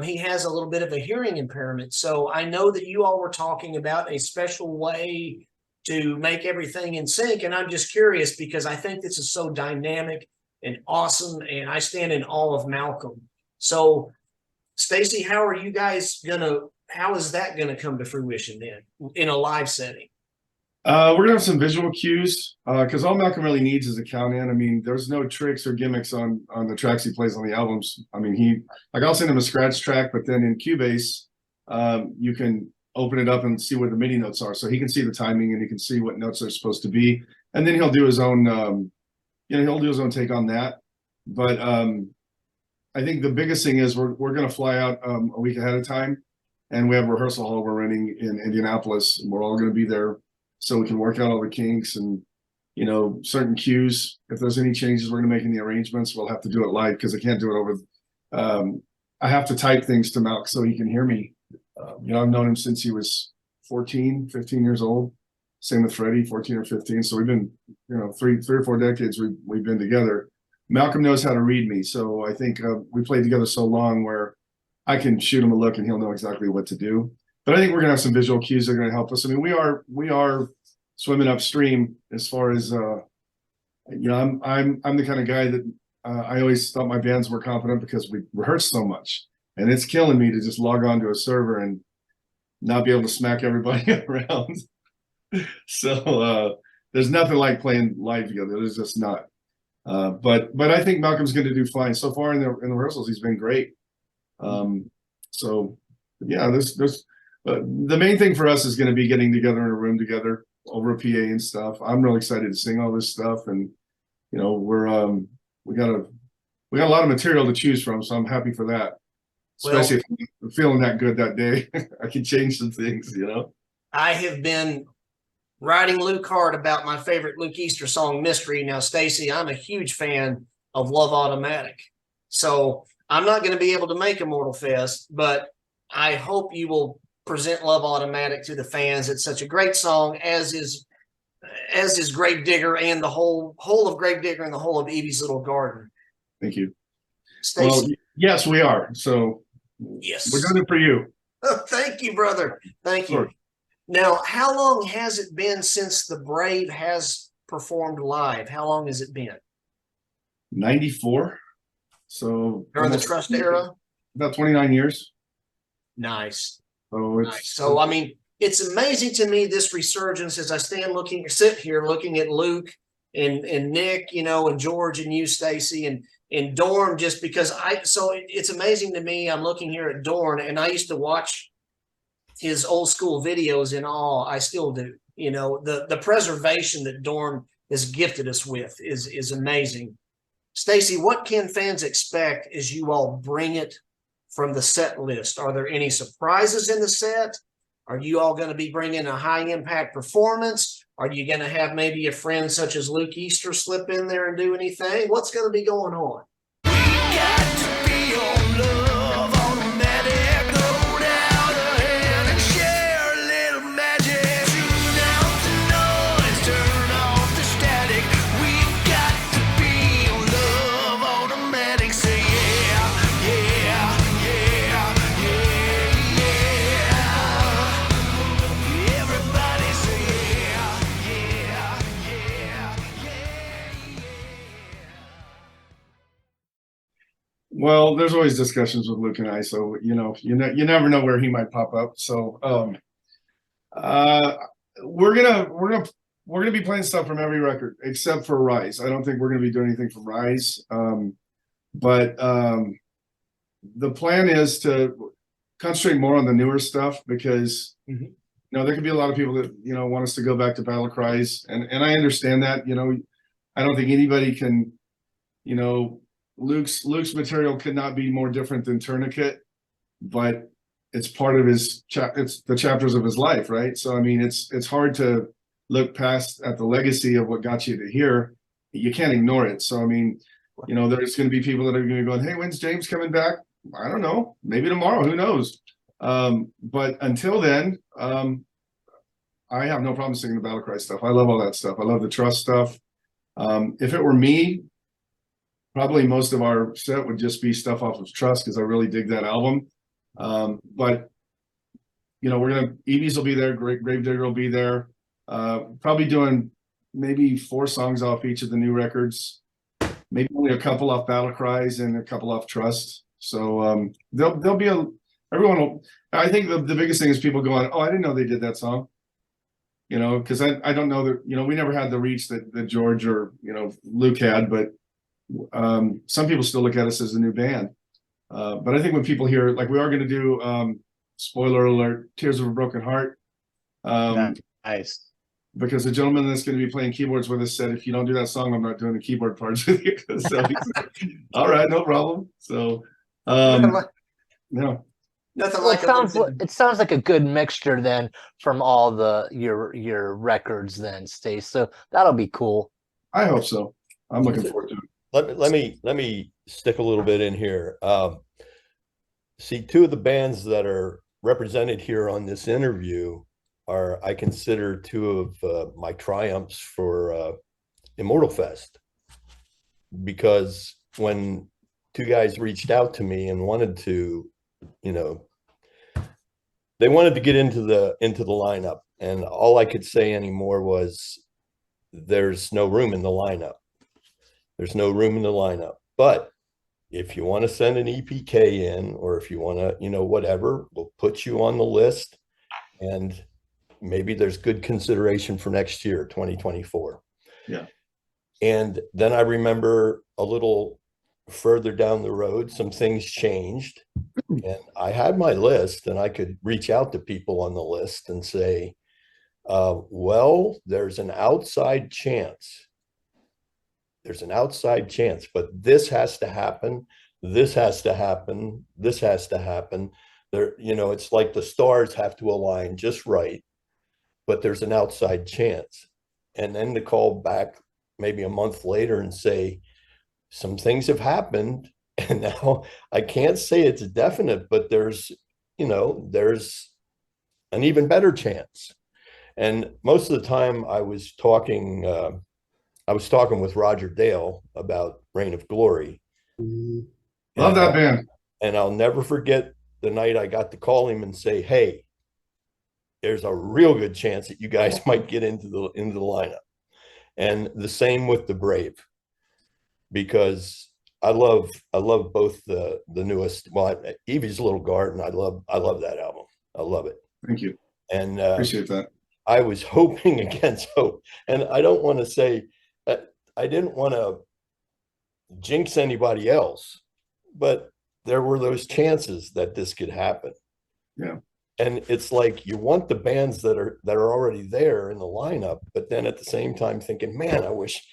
he has a little bit of a hearing impairment. So I know that you all were talking about a special way to make everything in sync. And I'm just curious because I think this is so dynamic and awesome, and I stand in awe of Malcolm. So, Stacey, how is that gonna come to fruition then in a live setting?
we're gonna have some visual cues because all Malcolm really needs is a count in. I mean, there's no tricks or gimmicks on the tracks he plays on the albums. I mean, I'll send him a scratch track, but then in Cubase, you can open it up and see where the MIDI notes are, so he can see the timing and he can see what notes are supposed to be, and then he'll do his own. He'll do his own take on that. But I think the biggest thing is we're going to fly out a week ahead of time, and we have a rehearsal hall we're renting in Indianapolis, and we're all going to be there so we can work out all the kinks and, you know, certain cues. If there's any changes we're going to make in the arrangements, we'll have to do it live because I can't do it over. I have to type things to Malk so he can hear me. You know, I've known him since he was 14, 15 years old. Same with Freddie, 14 or 15. So we've been, you know, three or four decades we've been together. Malcolm knows how to read me. So I think we played together so long where I can shoot him a look and he'll know exactly what to do. But I think we're gonna have some visual cues that are gonna help us. I mean, we are swimming upstream as far as you know, I'm the kind of guy that I always thought my bands were competent because we rehearse so much. And it's killing me to just log on to a server and not be able to smack everybody around. So there's nothing like playing live together. There's just not. But I think Malcolm's going to do fine. So far in the rehearsals, he's been great. So yeah, the main thing for us is going to be getting together in a room together over a PA and stuff. I'm really excited to sing all this stuff, and you know, we got a lot of material to choose from, so I'm happy for that. Especially if I'm feeling that good that day, I can change some things, you know.
I have been writing Luke hard about my favorite Luke Easter song, Mystery. Now, Stacey, I'm a huge fan of Love Automatic. So I'm not going to be able to make Immortal Fest, but I hope you will present Love Automatic to the fans. It's such a great song, as is as is Gravedigger and the whole of Gravedigger and the whole of Evie's Little Garden.
Thank you.
Stacey,
Well, yes, we are. So
yes.
we're doing it for you.
Thank you, brother. Thank you.
Sure.
Now, how long has it been since the Brave has performed live? How long has it been?
94. So
During the
almost-
Trust era?
About 29 years.
Nice.
So it's
Nice. So, I mean, it's amazing to me, this resurgence, as I sit here looking at Luke and Nick, you know, and George and you, Stacey, and Dorn, just because it's amazing to me. I'm looking here at Dorn, and I used to watch his old school videos in awe. I still do. You know, the preservation that Dorn has gifted us with is amazing. Stacey, what can fans expect as you all bring it from the set list? Are there any surprises in the set? Are you all going to be bringing a high impact performance? Are you going to have maybe a friend such as Luke Easter slip in there and do anything? What's going to be going on?
Got to be on love, automatic, go down ahead and share a little magic. Tune out the noise, turn off the static. We got to be on love, automatic. Say yeah, yeah, yeah, yeah, yeah. Everybody say yeah, yeah, yeah, yeah.
Well, there's always discussions with Luke and I, so you never know where he might pop up. So we're gonna be playing stuff from every record except for Rise. I don't think we're gonna be doing anything from Rise. But the plan is to concentrate more on the newer stuff because you know there could be a lot of people that want us to go back to Battle Cries, and I understand that. I don't think anybody can, Luke's material could not be more different than Tourniquet, but it's part of it's the chapters of his life, right? So I mean, it's hard to look past at the legacy of what got you to here. You can't ignore it. So I mean, there's going to be people that are going to go, "Hey, when's James coming back?" I don't know. Maybe tomorrow. Who knows? But until then, I have no problem singing the Battle Cry stuff. I love all that stuff. I love the Trust stuff. If it were me, probably most of our set would just be stuff off of Trust because I really dig that album. But Evie's will be there. Gravedigger will be there. Probably doing maybe 4 songs off each of the new records. Maybe only a couple off Battle Cries and a couple off Trust. So there'll be everyone will. I think the biggest thing is people going, "Oh, I didn't know they did that song." Because I don't know that we never had the reach that George or Luke had, but some people still look at us as a new band. But I think when people hear, like, we are going to do spoiler alert, Tears of a Broken Heart.
Nice.
Because the gentleman that's going to be playing keyboards with us said, if you don't do that song, I'm not doing the keyboard parts with you. So all right, no problem. So no.
Nothing
Well,
like
it sounds like a good mixture then from all your records then, Stace. So that'll be cool.
I hope so. I'm looking forward to it.
Let me stick a little bit in here. See, 2 of the bands that are represented here on this interview are, I consider, 2 of my triumphs for Immortal Fest, because when 2 guys reached out to me and wanted to, they wanted to get into the lineup, and all I could say anymore was, there's no room in the lineup. There's no room in the lineup. But if you want to send an EPK in, or if you want to, whatever, we'll put you on the list, and maybe there's good consideration for next year, 2024.
Yeah.
And then I remember a little further down the road, some things changed, and I had my list, and I could reach out to people on the list and say, well, there's an outside chance. There's an outside chance, but this has to happen. This has to happen. This has to happen. There, it's like the stars have to align just right, but there's an outside chance. And then to call back maybe a month later and say, some things have happened, and now I can't say it's definite, but there's an even better chance. And most of the time I was talking with Roger Dale about Reign of Glory.
Love that band.
And I'll never forget the night I got to call him and say, hey, there's a real good chance that you guys might get into the lineup. And the same with the Brave, because I love both the newest, well, Evie's Little Garden. I love that album. I love it.
Thank you.
And
Appreciate that.
I was hoping against hope. And I don't want to say I didn't want to jinx anybody else, but there were those chances that this could happen.
Yeah.
And it's like you want the bands that are already there in the lineup, but then at the same time thinking, man, I wish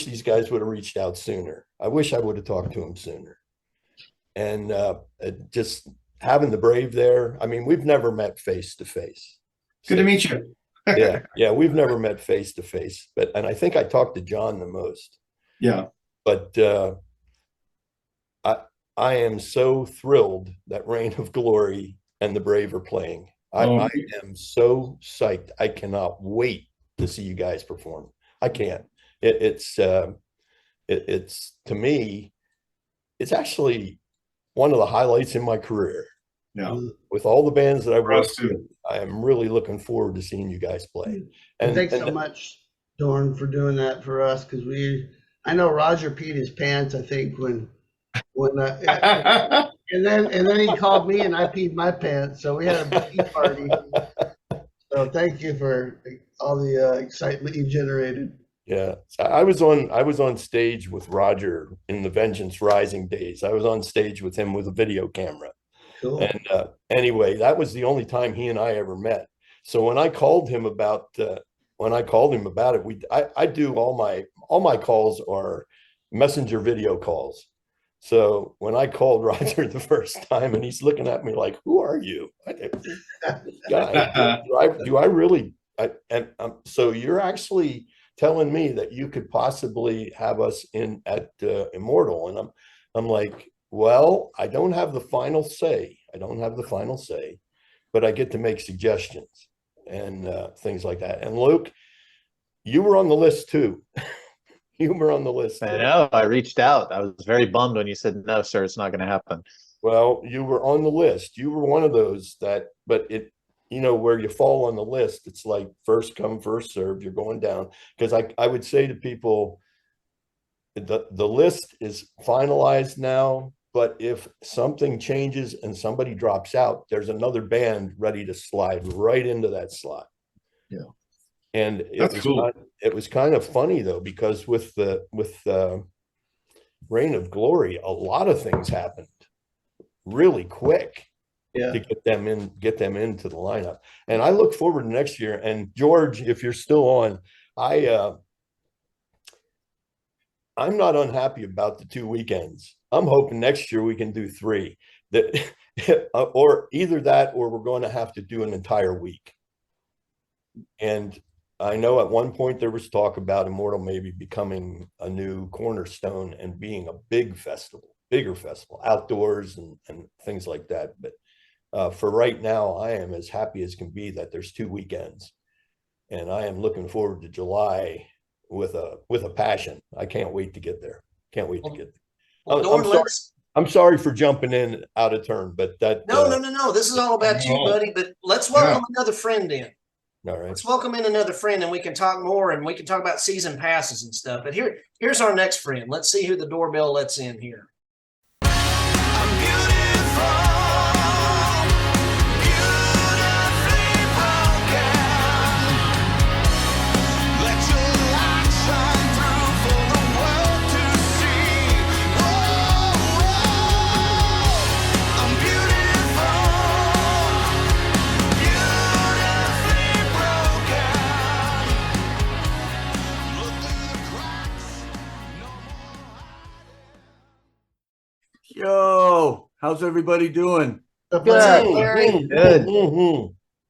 these guys would have reached out sooner. I wish I would have talked to them sooner. And just having the Brave there. I mean, we've never met face to face.
Good to meet you.
Yeah, we've never met face to face, and I think I talked to John the most.
Yeah.
But I am so thrilled that Reign of Glory and the Brave are playing. I am so psyched. I cannot wait to see you guys perform. I can't. It's to me, it's actually one of the highlights in my career.
Yeah.
With all the bands that I've worked
too.
with, I am really looking forward to seeing you guys play.
And thanks so much, Dorn, for doing that for us, because I know Roger peed his pants, I think, when and then he called me and I peed my pants, so we had a big party. So thank you for all the excitement you generated.
Yeah, I was on stage with Roger in the Vengeance Rising days. I was on stage with him with a video camera.
Cool.
And anyway, that was the only time he and I ever met. So when I called him about it, I do all my calls are messenger video calls. So when I called Roger the first time and he's looking at me like, who are you? Guy, do I really? So you're actually telling me that you could possibly have us in at Immortal. And I'm like, well, I don't have the final say. But I get to make suggestions and things like that. And Luke, you were on the list too. You were on the list.
I know. I reached out. I was very bummed when you said, no, sir, it's not going to happen.
Well, you were on the list. You were one of those but where you fall on the list, it's like first come, first serve. You're going down. Because I would say to people, the list is finalized now, but if something changes and somebody drops out, there's another band ready to slide right into that slot.
Yeah.
And it was kind of funny though, because with Reign of Glory, a lot of things happened really quick to get them into the lineup. And I look forward to next year. And George, if you're still on, I'm not unhappy about the 2 weekends. I'm hoping next year we can do 3, or either that, or we're going to have to do an entire week. And I know at one point there was talk about Immortal maybe becoming a new cornerstone and being a bigger festival, outdoors and things like that. But for right now, I am as happy as can be that there's 2 weekends, and I am looking forward to July with a passion. I can't wait to get there. Can't wait to get there.
Well,
I'm sorry for jumping in out of turn, but that
no. This is all about you, buddy. But let's welcome another friend in.
All right.
Let's welcome in another friend, and we can talk more, and we can talk about season passes and stuff. But here's our next friend. Let's see who the doorbell lets in here.
I'm beautiful.
Yo, how's everybody doing?
What's up, Larry?
Good.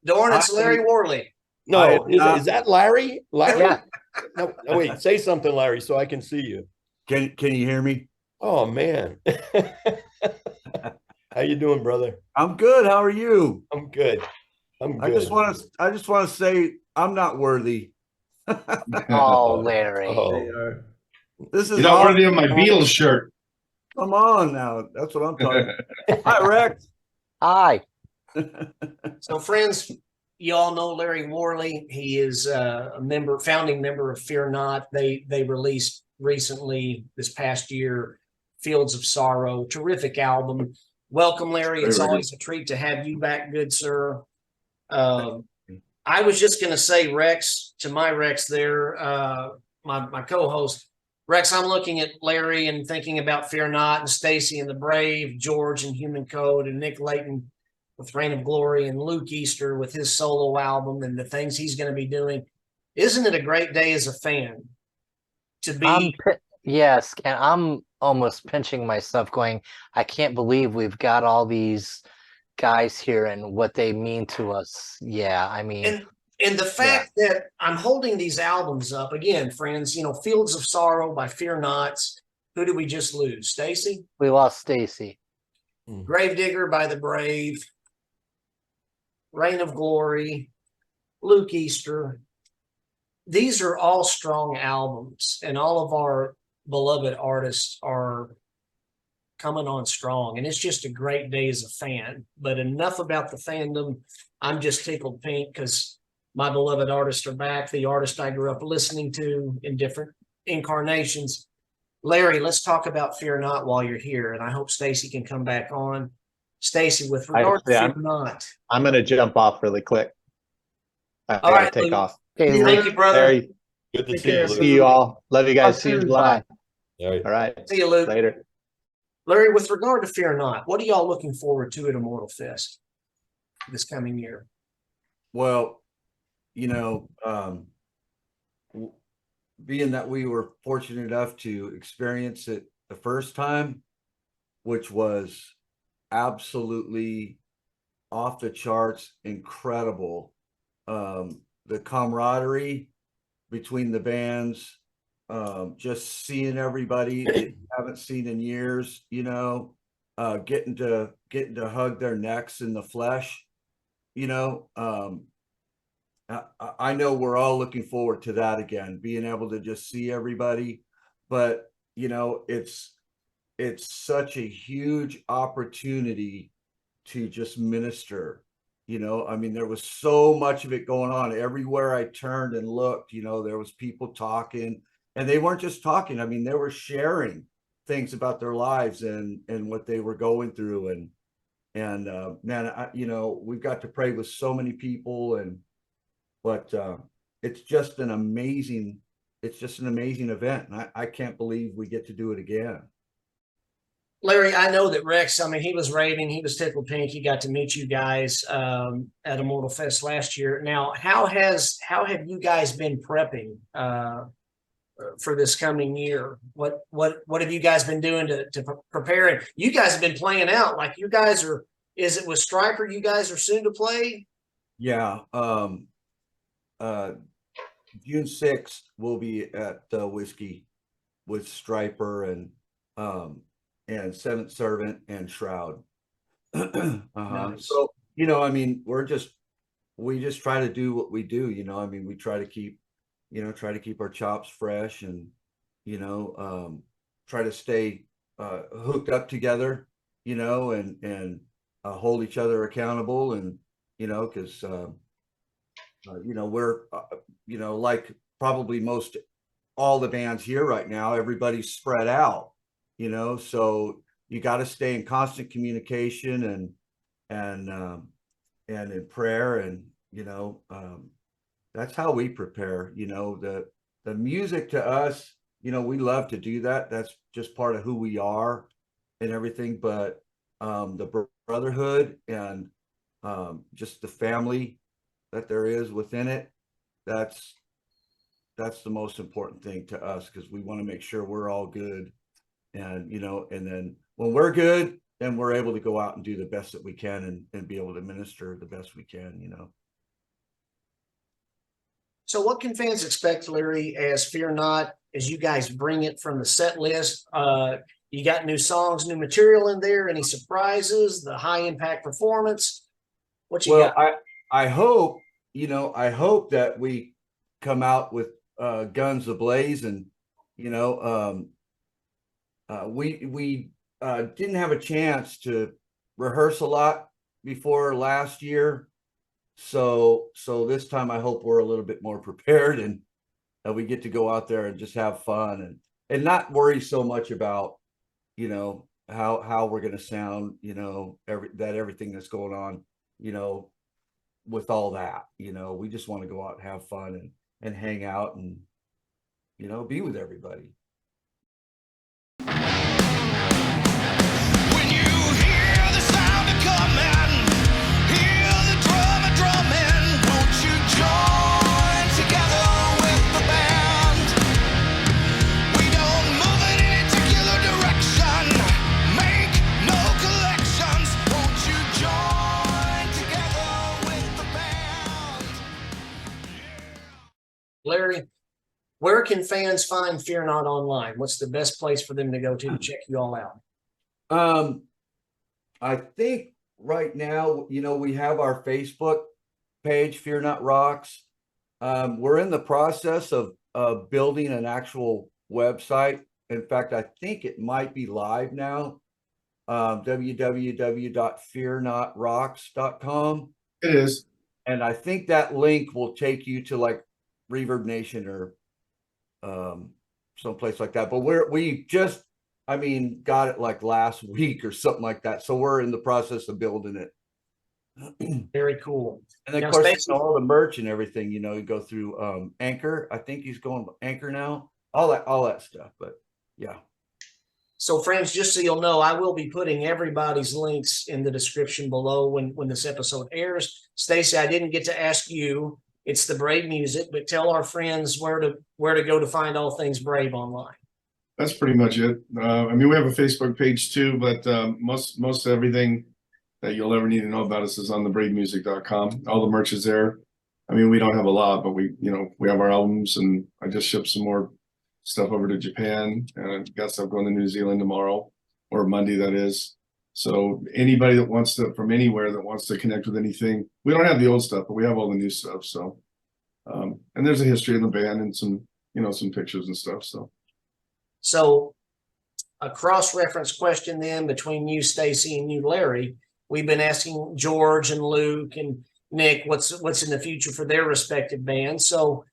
Dorn, it's Larry Worley.
No, is that Larry? Larry?
Yeah.
No, wait, say something, Larry, so I can see you.
Can you hear me?
Oh man. How you doing, brother?
I'm good. How are you?
I'm good. I'm
I just
good.
want to say I'm not worthy.
Oh, Larry.
Oh.
They are. This is
You're not worthy
awesome,
of my
man.
Beatles shirt.
Come on now. That's what I'm talking about. Hi, Rex.
Hi.
So, friends, you all know Larry Worley. He is a founding member of Fear Not. They released recently this past year, Fields of Sorrow. Terrific album. Welcome, Larry. It's always a treat to have you back, good sir. I was just going to say, Rex, to my Rex there, my co-host, Rex, I'm looking at Larry and thinking about Fear Not and Stacy and the Brave, George and Human Code, and Nick Layton with Reign of Glory, and Luke Easter with his solo album and the things he's going to be doing. Isn't it a great day as a fan to be?
Yes, Ken, I'm almost pinching myself going, I can't believe we've got all these guys here and what they mean to us. Yeah, I mean.
And the fact that I'm holding these albums up again, friends, Fields of Sorrow by Fear Not. Who did we just lose? Stacy?
We lost Stacy.
Gravedigger by the Brave. Reign of Glory. Luke Easter. These are all strong albums, and all of our beloved artists are coming on strong. And it's just a great day as a fan. But enough about the fandom. I'm just tickled pink because my beloved artists are back, the artist I grew up listening to in different incarnations. Larry, let's talk about Fear Not while you're here, and I hope Stacy can come back on. Stacy, with regard to Fear Not.
I'm going to jump off really quick. I
All
got
right,
to take
Luke.
off.
Okay,
Thank you, brother.
Larry,
Good to
Take
see you.
care.
Luke.
see you all. Love you guys.
Talk
See you
soon.
live.
All right.
All right.
See you, Luke.
Later.
Larry, with regard to Fear Not, what are y'all looking forward to at Immortal Fest this coming year?
Well, being that we were fortunate enough to experience it the first time, which was absolutely off the charts, incredible. The camaraderie between the bands, just seeing everybody that you haven't seen in years, getting to hug their necks in the flesh, I know we're all looking forward to that again, being able to just see everybody. But it's such a huge opportunity to just minister. There was so much of it going on everywhere I turned and looked. There was people talking, and they weren't just talking. They were sharing things about their lives and what they were going through. And man, we've got to pray with so many people, but it's just an amazing event. And I can't believe we get to do it again.
Larry, I know that Rex, he was raving, he was tickled pink. He got to meet you guys at Immortal Fest last year. Now, how have you guys been prepping for this coming year? What have you guys been doing to prepare it? You guys have been playing out like you guys are. Is it with Striper? You guys are soon to play.
Yeah. June 6th, we'll be at Whiskey with Striper and Seventh Servant and Shroud.
Nice.
So, we just try to do what we do, we try to keep our chops fresh and, try to stay hooked up together, and hold each other accountable. And, because, we're, like probably most all the bands here right now, everybody's spread out. So you got to stay in constant communication and in prayer, and that's how we prepare. The music to us, we love to do that. That's just part of who we are and everything. But the brotherhood and just the family that there is within it, that's the most important thing to us, because we want to make sure we're all good. And, and then when we're good, then we're able to go out and do the best that we can and be able to minister the best we can,
So what can fans expect, Larry, as Fear Not, as you guys bring it from the set list? You got new songs, new material in there, any surprises, the high impact performance? What you got?
I hope, I hope that we come out with guns ablaze, and we didn't have a chance to rehearse a lot before last year, so this time I hope we're a little bit more prepared, and we get to go out there and just have fun and not worry so much about how we're going to sound, everything that's going on, with all that. We just want to go out and have fun and hang out and be with everybody.
When you hear the sound of coming, hear the drummer drumming, won't you join together with the band? We don't move in any particular direction, make no collections, won't you join together with the band?
Larry, where can fans find Fear Not online? What's the best place for them to go to check you all out?
I think right now, we have our Facebook page, Fear Not Rocks. We're in the process of building an actual website. In fact, I think it might be live now. www.fearnotrocks.com.
It is.
And I think that link will take you to like Reverb Nation or someplace like that. But we just got it like last week or something like that. So we're in the process of building it.
Very cool.
And of
Now,
course,
Stacey-
all the merch and everything, you go through Anchor. I think he's going Anchor now. All that stuff. But yeah.
So friends, just so you'll know, I will be putting everybody's links in the description below when this episode airs. Stacey, I didn't get to ask you. It's the Brave music, but tell our friends where to go to find all things Brave online.
That's pretty much it. We have a Facebook page too, but most everything that you'll ever need to know about us is on thebravemusic.com. All the merch is there. We don't have a lot, but we have our albums, and I just shipped some more stuff over to Japan, and I've got stuff going to New Zealand tomorrow, or Monday, that is. So anybody that wants to, from anywhere, that wants to connect with anything, we don't have the old stuff, but we have all the new stuff. So, and there's a history of the band and some pictures and stuff.
So a cross-reference question then between you, Stacey, and you, Larry. We've been asking George and Luke and Nick what's in the future for their respective bands. So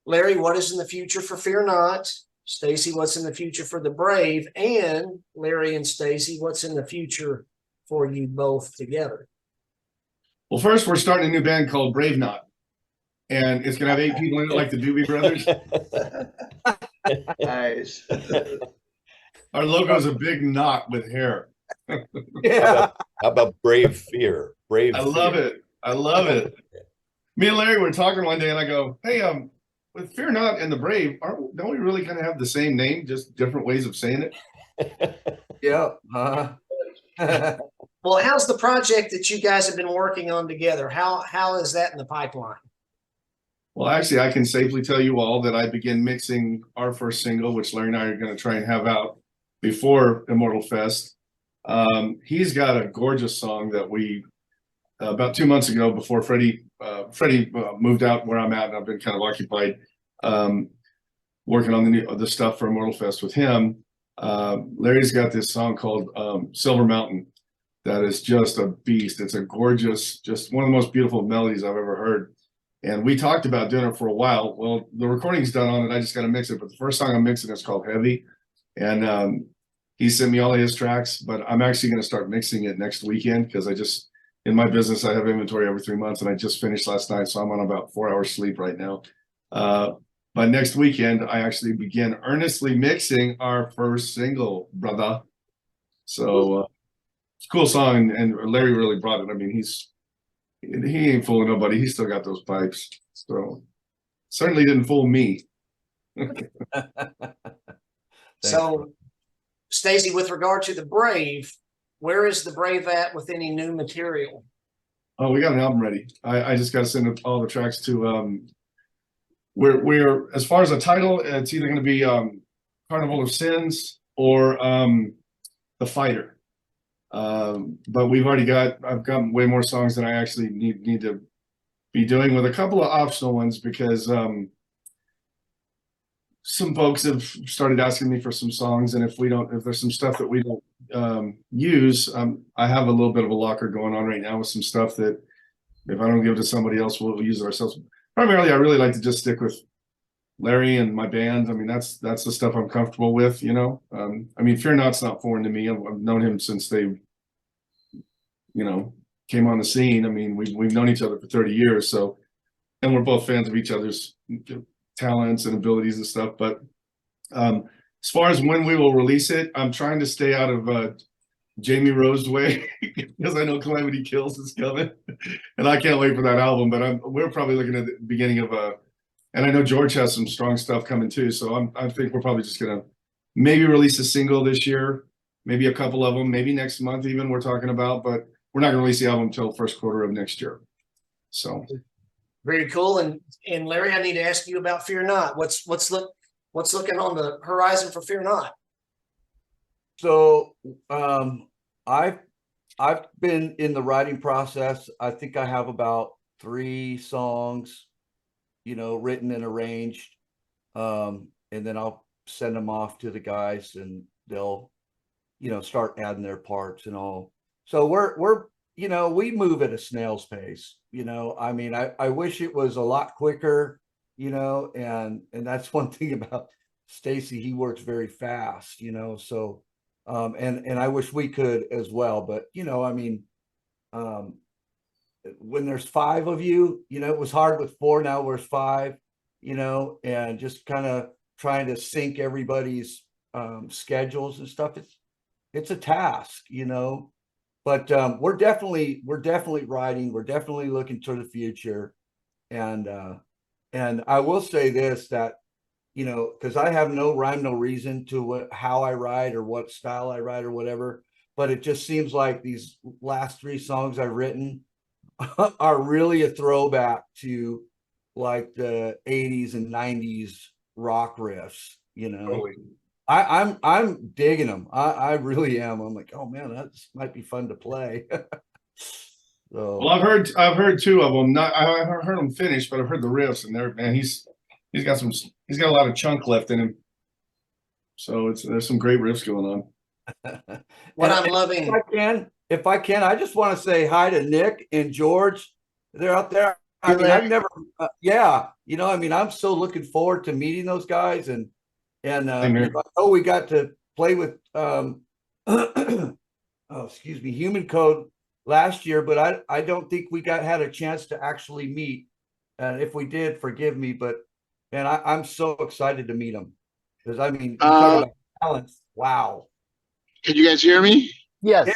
Larry, what is in the future for Fear Not? Stacey, what's in the future for the Brave? And Larry and Stacey, what's in the future for you both together?
Well, first, we're starting a new band called Brave Not, and it's gonna have 8 people in it, like the Doobie Brothers.
Nice.
Our logo is a big knot with hair.
Yeah.
How about Brave Fear? Brave.
I love
Fear.
it. I love it. Me and Larry were talking one day, and I go, "Hey, with Fear Not and the Brave, don't we really kind of have the same name, just different ways of saying it?"
Yeah.
Well, how's the project that you guys have been working on together? How is that in the pipeline?
Well, actually, I can safely tell you all that I began mixing our first single, which Larry and I are going to try and have out before Immortal Fest. He's got a gorgeous song that we about 2 months ago, before Freddie moved out where I'm at, and I've been kind of occupied working on the stuff for Immortal Fest with him. Larry's got this song called Silver Mountain that is just a beast. It's a gorgeous, just one of the most beautiful melodies I've ever heard. And we talked about doing it for a while. Well, the recording's done on it. I just got to mix it. But the first song I'm mixing is called Heavy. And he sent me all of his tracks, but I'm actually going to start mixing it next weekend, because in my business, I have inventory every 3 months, and I just finished last night. So I'm on about 4 hours sleep right now. But next weekend, I actually begin earnestly mixing our first single, brother. So it's a cool song. And Larry really brought it. He ain't fooling nobody. He's still got those pipes. So certainly didn't fool me.
So, Stacey, with regard to the Brave, where is the Brave at with any new material?
Oh, we got an album ready. I just got to send all the tracks to we're as far as a title, it's either going to be Carnival of Sins or The Fighter. But I've got way more songs than I actually need to be doing with a couple of optional ones because some folks have started asking me for some songs, and if there's some stuff that we don't use, I have a little bit of a locker going on right now with some stuff that if I don't give it to somebody else, we'll use it ourselves. Primarily, I really like to just stick with Larry and my band. I mean, that's the stuff I'm comfortable with, you know. I mean, Fear Not's not foreign to me. I've known him since they, you know, came on the scene. I mean, we've known each other for 30 years, so, and we're both fans of each other's talents and abilities and stuff. But as far as when we will release it, I'm trying to stay out of Jamie Rose's way because I know Calamity Kills is coming, and I can't wait for that album. But we're probably looking at the beginning of and I know George has some strong stuff coming too. So I think we're probably just gonna maybe release a single this year, maybe a couple of them, maybe next month even we're talking about, but we're not gonna release the album until first quarter of next year. So
very cool. And Larry, I need to ask you about Fear Not. What's looking on the horizon for Fear Not?
So I've been in the writing process. I think I have about 3 songs, you know, written and arranged. And then I'll send them off to the guys and they'll, you know, start adding their parts and all. So we're you know, we move at a snail's pace, you know. I mean, I wish it was a lot quicker, you know, and that's one thing about Stacey, he works very fast, you know. So and I wish we could as well, but you know, I mean, when there's 5 of you, you know, it was hard with 4, now there's 5, you know, and just kind of trying to sync everybody's schedules and stuff. It's a task, you know, but we're definitely writing, we're definitely looking to the future. And I will say this, that, you know, because I have no rhyme, no reason to how I write or what style I write or whatever, but it just seems like these last 3 songs I've written are really a throwback to like the 80s and 90s rock riffs, you know. I'm digging them. I really am. I'm like, oh man, that might be fun to play. So
well, I've heard 2 of them. I haven't heard them finish, but I've heard the riffs, and he's got a lot of chunk left in him. So there's some great riffs going on.
What I'm loving,
if I can, I just want to say hi to Nick and George. They're out there. I mean, I've never, yeah, you know, I mean, I'm so looking forward to meeting those guys, and I know we got to play with excuse me, Human Code last year, but I don't think we had a chance to actually meet. And if we did, forgive me, but man, I'm so excited to meet them, because I mean, you talk about talents. Wow.
Can you guys hear me?
Yes.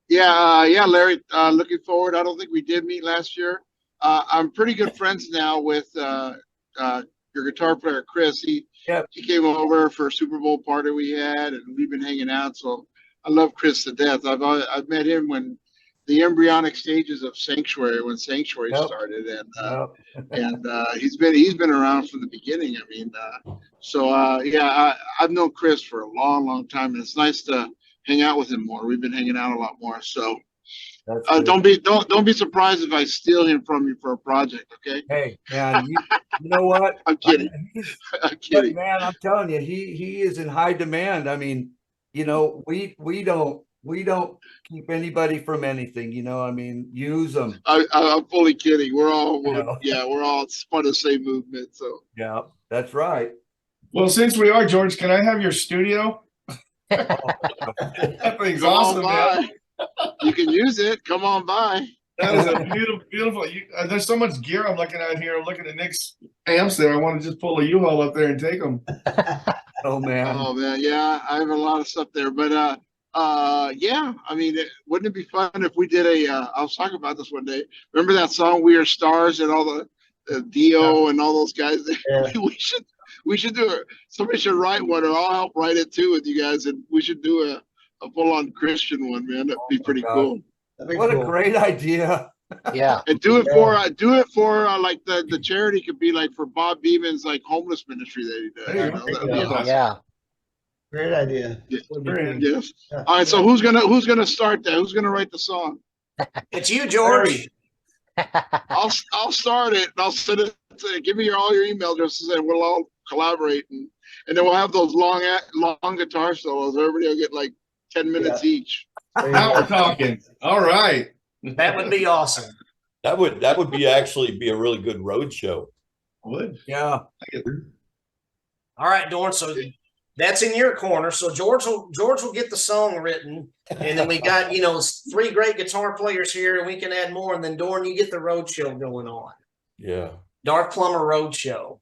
Yeah.
Larry, looking forward. I don't think we did meet last year. I'm pretty good friends now with your guitar player, Chris. He came over for a Super Bowl party we had, and we've been hanging out. So I love Chris to death. I've met him when the embryonic stages of Sanctuary, when Sanctuary started, and he's been around from the beginning. I mean, I've known Chris for a long time, and it's nice to hang out with him more. We've been hanging out a lot more. So don't be surprised if I steal him from you for a project. Okay.
Hey, man, you know what?
I'm kidding. I'm kidding,
man. I'm telling you, he is in high demand. I mean, you know, we don't keep anybody from anything. You know, I mean, use them.
I'm fully kidding. We're all part of the same movement. So
yeah, that's right.
Well, since we are, George, can I have your studio? That thing's awesome, man.
You can use it. Come on by.
That is a beautiful. There's so much gear I'm looking at here. I'm looking at Nick's amps there. I want to just pull a U-Haul up there and take them.
Oh man.
Yeah, I have a lot of stuff there, but yeah. I mean, wouldn't it be fun if we did I was talking about this one day. Remember that song "We Are Stars" and all the Dio and all those guys? Yeah. We should do it. Somebody should write one, or I'll help write it too with you guys, and we should do a full-on Christian one, man. That'd be pretty cool.
What a great idea.
Yeah.
And do it for like the charity could be like for Bob Beeman's like homeless ministry that he does. Awesome.
Yeah.
Great idea.
Yes. All right. So who's gonna start that? Who's gonna write the song?
It's you, George.
I'll start it and I'll send it. Give me all your email addresses and we'll all collaborate and then we'll have those long guitar solos. Everybody will get like 10 minutes each.
Now we're talking. All right.
That would be awesome.
That would be actually be a really good road show.
Would.
Yeah.
All right, Dorn. So that's in your corner. So George will get the song written, and then we got 3 great guitar players here, and we can add more. And then Dorn, you get the road show going on.
Yeah.
Darthplumber Road Show.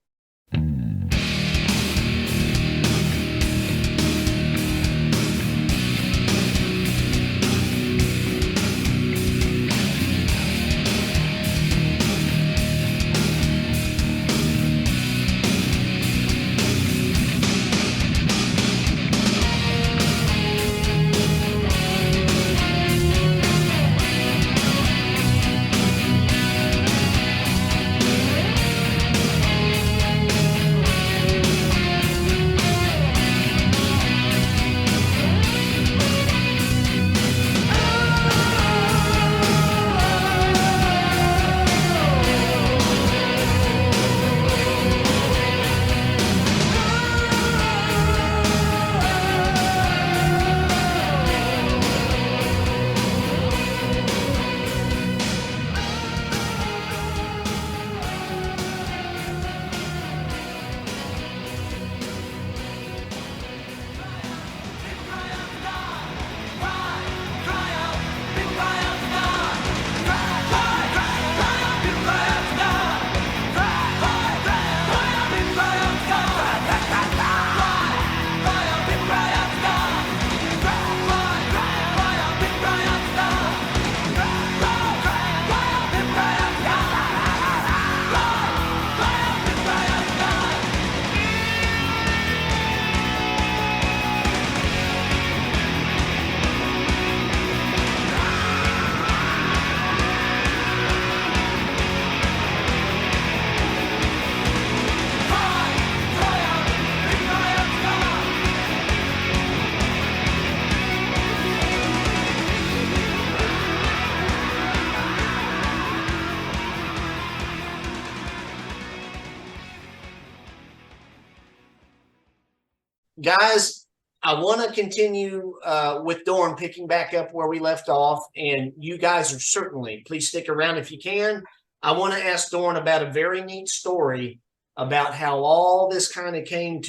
Guys, I want to continue with Dorn picking back up where we left off, and you guys are certainly, please stick around if you can. I want to ask Dorn about a very neat story about how all this kind of came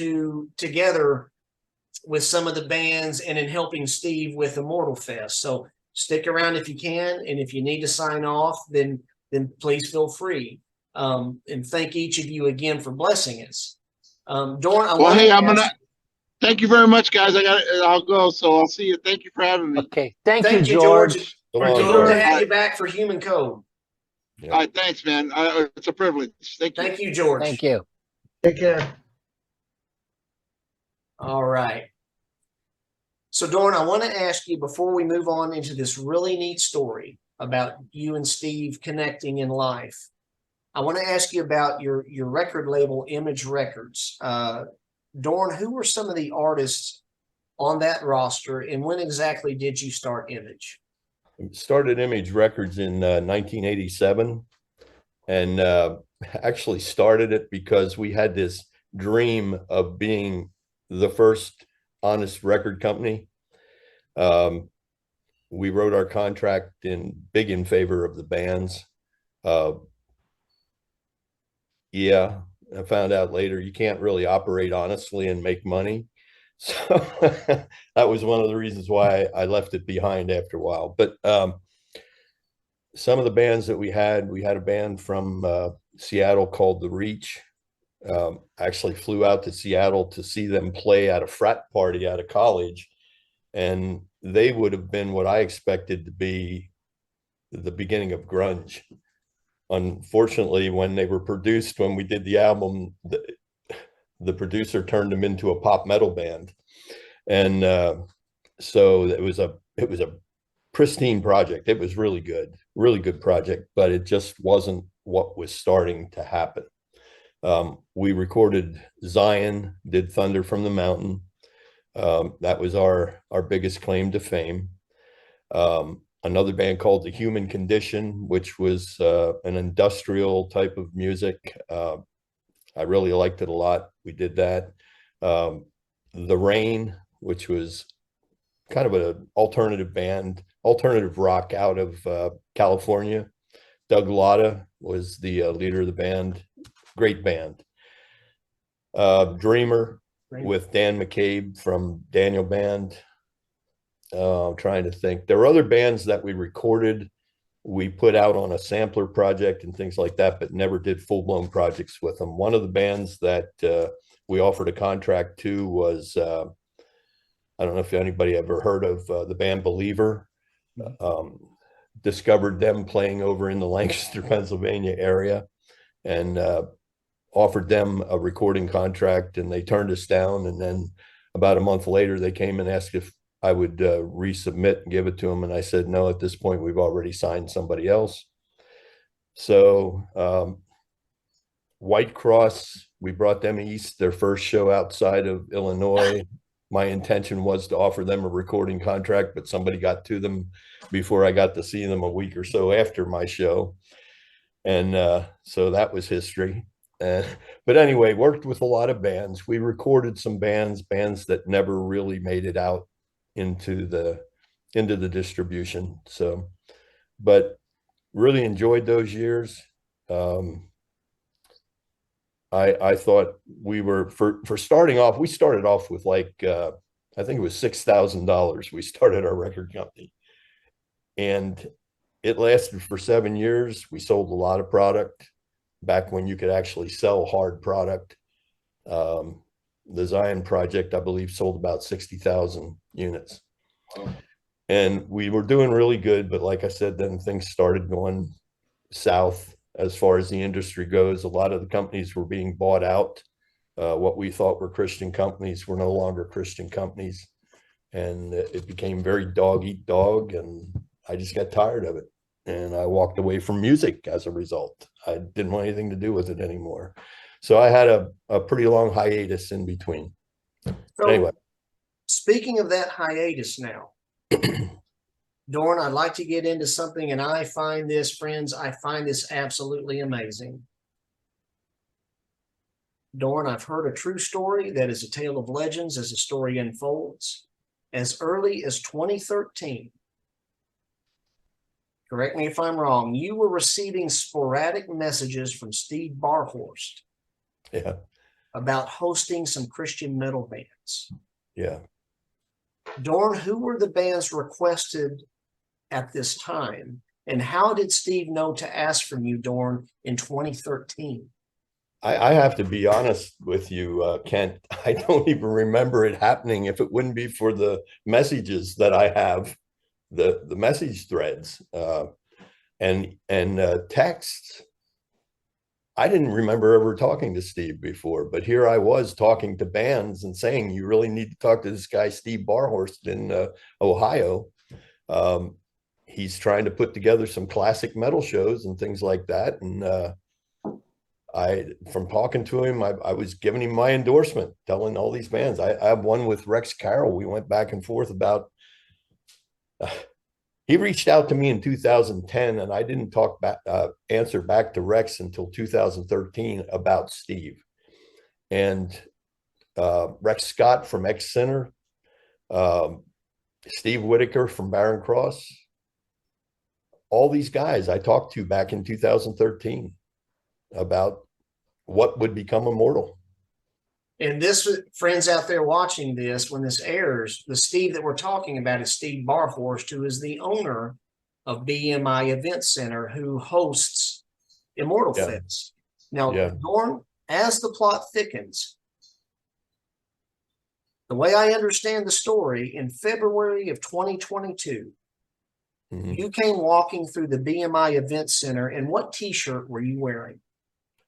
together with some of the bands and in helping Steve with Immortal Fest. So stick around if you can, and if you need to sign off, then please feel free. And thank each of you again for blessing us. Dorn,
Thank you very much, guys. I'll go, so I'll see you. Thank you for having me.
Okay. Thank you, George.
We're thrilled to have you back for Human Code.
Yeah.
All right, thanks, man. It's a privilege. Thank you.
Thank you, George.
Thank you.
Take care.
All right. So, Dorn, I want to ask you before we move on into this really neat story about you and Steve connecting in life. I want to ask you about your record label, Image Records. Dorn, who were some of the artists on that roster, and when exactly did you start Image?
Started Image Records in 1987, and actually started it because we had this dream of being the first honest record company. We wrote our contract big in favor of the bands. Yeah, I found out later you can't really operate honestly and make money. So that was one of the reasons why I left it behind after a while. But some of the bands that we had a band from Seattle called The Reach. Actually flew out to Seattle to see them play at a frat party out of college. And they would have been what I expected to be the beginning of grunge. Unfortunately, when they were produced, when we did the album, the producer turned them into a pop metal band. And so it was a pristine project. It was really good project, but it just wasn't what was starting to happen. We recorded Zion, did Thunder from the Mountain. That was our biggest claim to fame. another band called The Human Condition, which was an industrial type of music. I really liked it a lot. We did that. The Rain, which was kind of an alternative band, alternative rock out of California. Doug Lotta was the leader of the band. Great band. Dreamer with Dan McCabe from Daniel Band. I'm trying to think. There were other bands that we recorded, we put out on a sampler project and things like that, but never did full-blown projects with them. One of the bands that we offered a contract to was, I don't know if anybody ever heard of the band Believer. Discovered them playing over in the Lancaster, Pennsylvania area, and offered them a recording contract, and they turned us down. And then about a month later, they came and asked if I would resubmit and give it to them. And I said, no, at this point, we've already signed somebody else. So White Cross, we brought them east, their first show outside of Illinois. My intention was to offer them a recording contract, but somebody got to them before I got to see them a week or so after my show. And so that was history. But anyway, worked with a lot of bands. We recorded some bands that never really made it out into the distribution. So, but really enjoyed those years. I thought we were, for starting off, we started off with like, I think it was $6,000. We started our record company, and it lasted for 7 years. We sold a lot of product back when you could actually sell hard product. The Zion Project, I believe, sold about 60,000 units. And we were doing really good. But like I said, then things started going south as far as the industry goes. A lot of the companies were being bought out. What we thought were Christian companies were no longer Christian companies. And it became very dog eat dog. And I just got tired of it. And I walked away from music as a result. I didn't want anything to do with it anymore. So I had a pretty long hiatus in between.
So,
anyway.
Speaking of that hiatus now, Dorn, I'd like to get into something, and I find this, friends, I find this absolutely amazing. Dorn, I've heard a true story that is a tale of legends as the story unfolds. As early as 2013, correct me if I'm wrong, you were receiving sporadic messages from Steve Barhorst about hosting some Christian metal bands.
Yeah.
Dorn, who were the bands requested at this time? And how did Steve know to ask from you, Dorn, in 2013?
I have to be honest with you, Kent. I don't even remember it happening if it wouldn't be for the messages that I have, the message threads and texts. I didn't remember ever talking to Steve before, but here I was talking to bands and saying, you really need to talk to this guy, Steve Barhorst in Ohio. He's trying to put together some classic metal shows and things like that. And from talking to him, I was giving him my endorsement, telling all these bands. I have one with Rex Carroll. We went back and forth about, he reached out to me in 2010, and I didn't answer back to Rex until 2013 about Steve. And Rex Scott from X Center, Steve Whitaker from Barren Cross, all these guys I talked to back in 2013 about what would become Immortal.
And this, friends out there watching this, when this airs, the Steve that we're talking about is Steve Barhorst, who is the owner of BMI Event Center, who hosts Immortal Fest. Now, Dorn, as the plot thickens, the way I understand the story, in February of 2022, you came walking through the BMI Event Center, and what T-shirt were you wearing?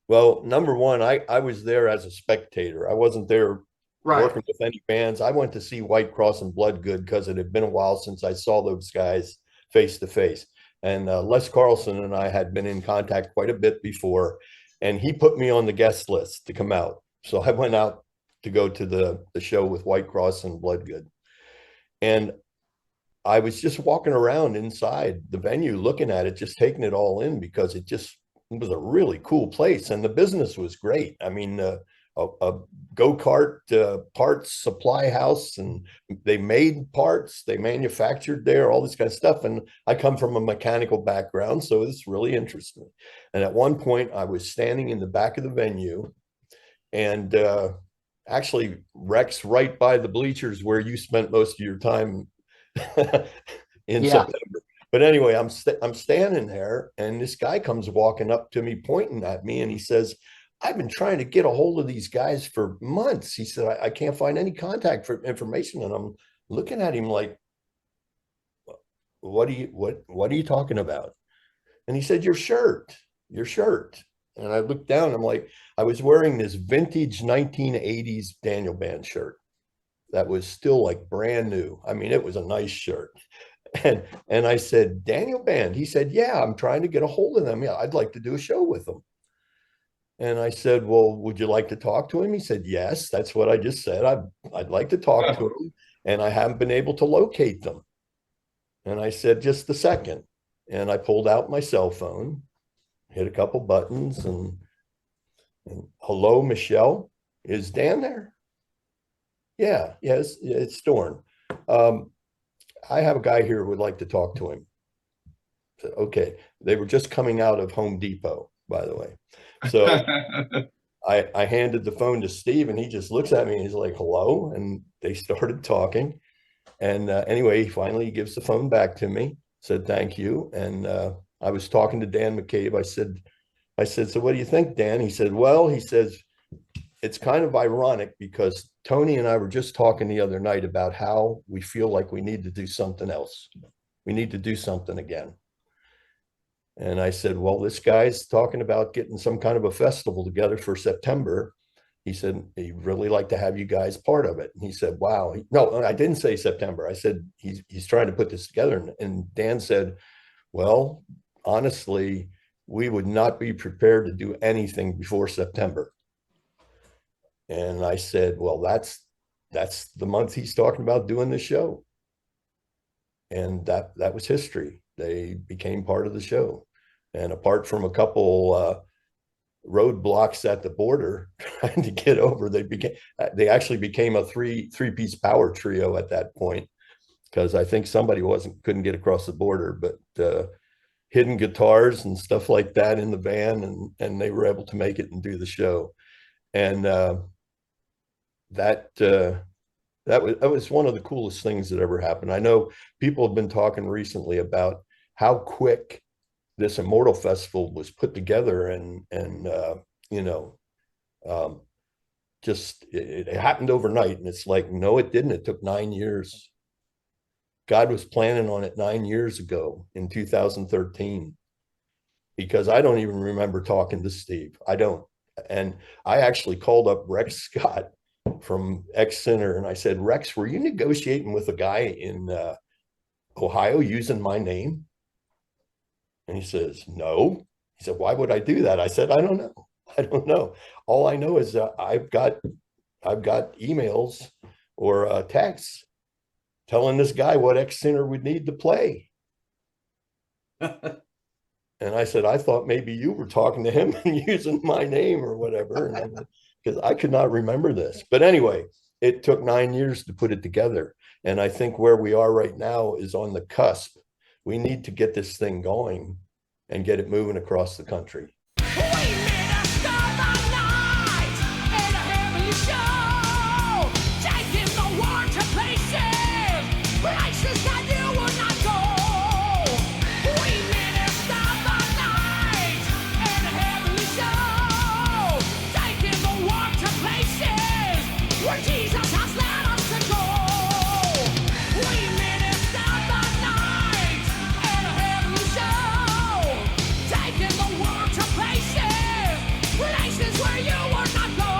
Well, number one, I was there as a spectator. I wasn't there working with any bands. I went to see White Cross and Bloodgood because it had been a while since I saw those guys face to face. And Les Carlson and I had been in contact quite a bit before, and he put me on the guest list to come out. So I went out to go to the show with White Cross and Bloodgood. And I was just walking around inside the venue, looking at it, just taking it all in, because it was a really cool place, and the business was great. I mean, a go-kart parts supply house, and they made parts, they manufactured there, all this kind of stuff. And I come from a mechanical background, so it's really interesting. And at one point I was standing in the back of the venue, and actually Rex, right by the bleachers where you spent most of your time in September. But anyway, I'm standing there, and this guy comes walking up to me, pointing at me, and he says, I've been trying to get a hold of these guys for months. He said, I can't find any contact for information. And I'm looking at him like, what are you talking about? And he said, your shirt. And I looked down, I'm like, I was wearing this vintage 1980s Daniel Band shirt that was still like brand new. I mean, it was a nice shirt. And I said, Daniel Band? He said, yeah, I'm trying to get a hold of them. Yeah, I'd like to do a show with them. And I said, well, would you like to talk to him? He said, yes, that's what I just said. I'd like to talk to him, and I haven't been able to locate them. And I said, just a second. And I pulled out my cell phone, hit a couple buttons, and hello, Michelle, is Dan there? Yeah, yes, it's Dorn. I have a guy here who would like to talk to him. I said, okay. They were just coming out of Home Depot, by the way. So I handed the phone to Steve, and he just looks at me and he's like, hello. And they started talking. And anyway, finally he gives the phone back to me, said, thank you. And I was talking to Dan McCabe. I said, so what do you think, Dan? He said, well, he says, it's kind of ironic because Tony and I were just talking the other night about how we feel like we need to do something else. We need to do something again. And I said, well, this guy's talking about getting some kind of a festival together for September. He said, he'd really like to have you guys part of it. And he said, wow. No, I didn't say September. I said, he's trying to put this together. And Dan said, well, honestly, we would not be prepared to do anything before September. And I said, well, that's the month he's talking about doing the show. And that was history. They became part of the show. And apart from a couple roadblocks at the border trying to get over, they actually became a three-piece power trio at that point, because I think somebody couldn't get across the border, but hidden guitars and stuff like that in the van, and they were able to make it and do the show. And that was one of the coolest things that ever happened. I know people have been talking recently about how quick this Immortal Festival was put together, and you know, just it happened overnight. And it's like, no, it didn't. It took 9 years. God was planning on it 9 years ago in 2013, because I don't even remember talking to Steve. I don't. And I actually called up Rex Scott from X Center, and I said, Rex, were you negotiating with a guy in Ohio using my name? And he says, no. He said, why would I do that? I said, I don't know. All I know is I've got emails or texts telling this guy what X Center would need to play. And I said, I thought maybe you were talking to him and using my name or whatever, because I could not remember this. But anyway, it took 9 years to put it together. And I think where we are right now is on the cusp. We need to get this thing going and get it moving across the country.
Places where you would not go.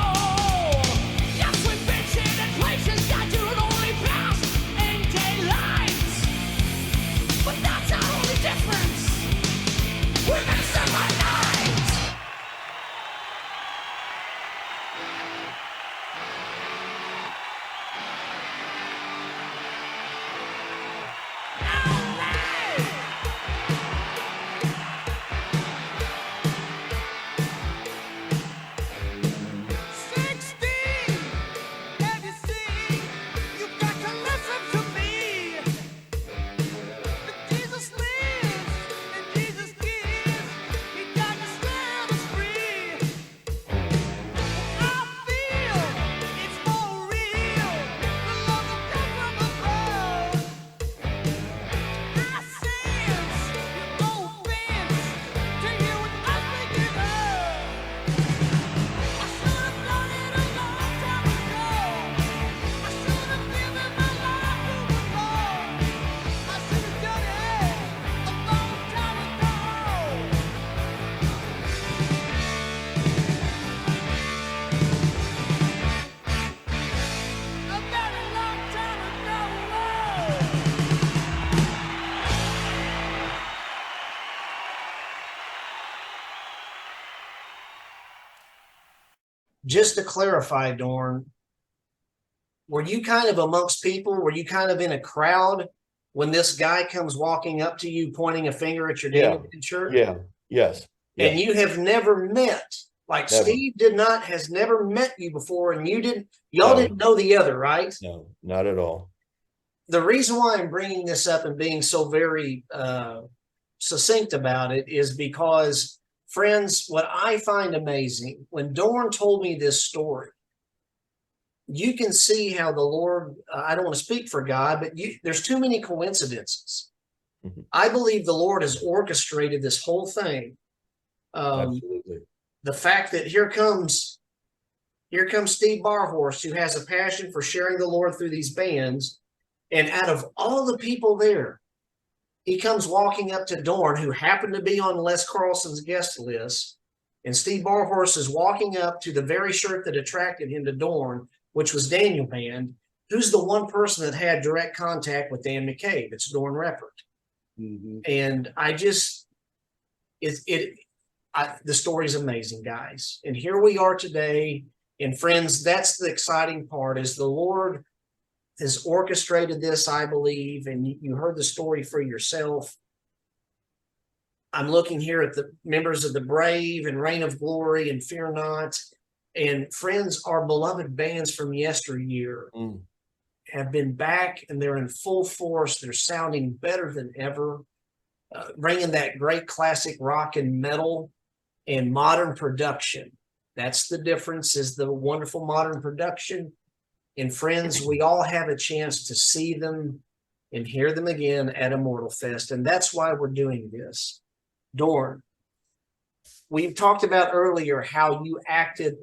just to clarify, Dorn, were you kind of amongst people? Were you kind of in a crowd when this guy comes walking up to you, pointing a finger at your
Yeah.
Daniel shirt?
Yeah. Yes.
And
Yes.
you have never met, like
Never.
Steve has never met you before, and y'all
No.
didn't know the other, right?
No, not at all.
The reason why I'm bringing this up and being so very succinct about it is because, friends, what I find amazing, when Dorn told me this story, you can see how the Lord, I don't want to speak for God, but there's too many coincidences.
Mhm.
I believe the Lord has orchestrated this whole thing.
Absolutely.
The fact that here comes Steve Barhorst, who has a passion for sharing the Lord through these bands. And out of all the people there, he comes walking up to Dorn, who happened to be on Les Carlson's guest list. And Steve Barhorst is walking up to the very shirt that attracted him to Dorn, which was Daniel Band, who's the one person that had direct contact with Dan McCabe. It's Dorn Reppert.
Mhm.
And the story is amazing, guys. And here we are today. And friends, that's the exciting part, is the Lord has orchestrated this, I believe, and you heard the story for yourself. I'm looking here at the members of the Brave and Reign of Glory and Fear Not. And friends, our beloved bands from yesteryear have been back, and they're in full force. They're sounding better than ever, bringing that great classic rock and metal and modern production. That's the difference, is the wonderful modern production. And friends, we all have a chance to see them and hear them again at Immortal Fest. And that's why we're doing this. Dorn, we've talked about earlier how you acted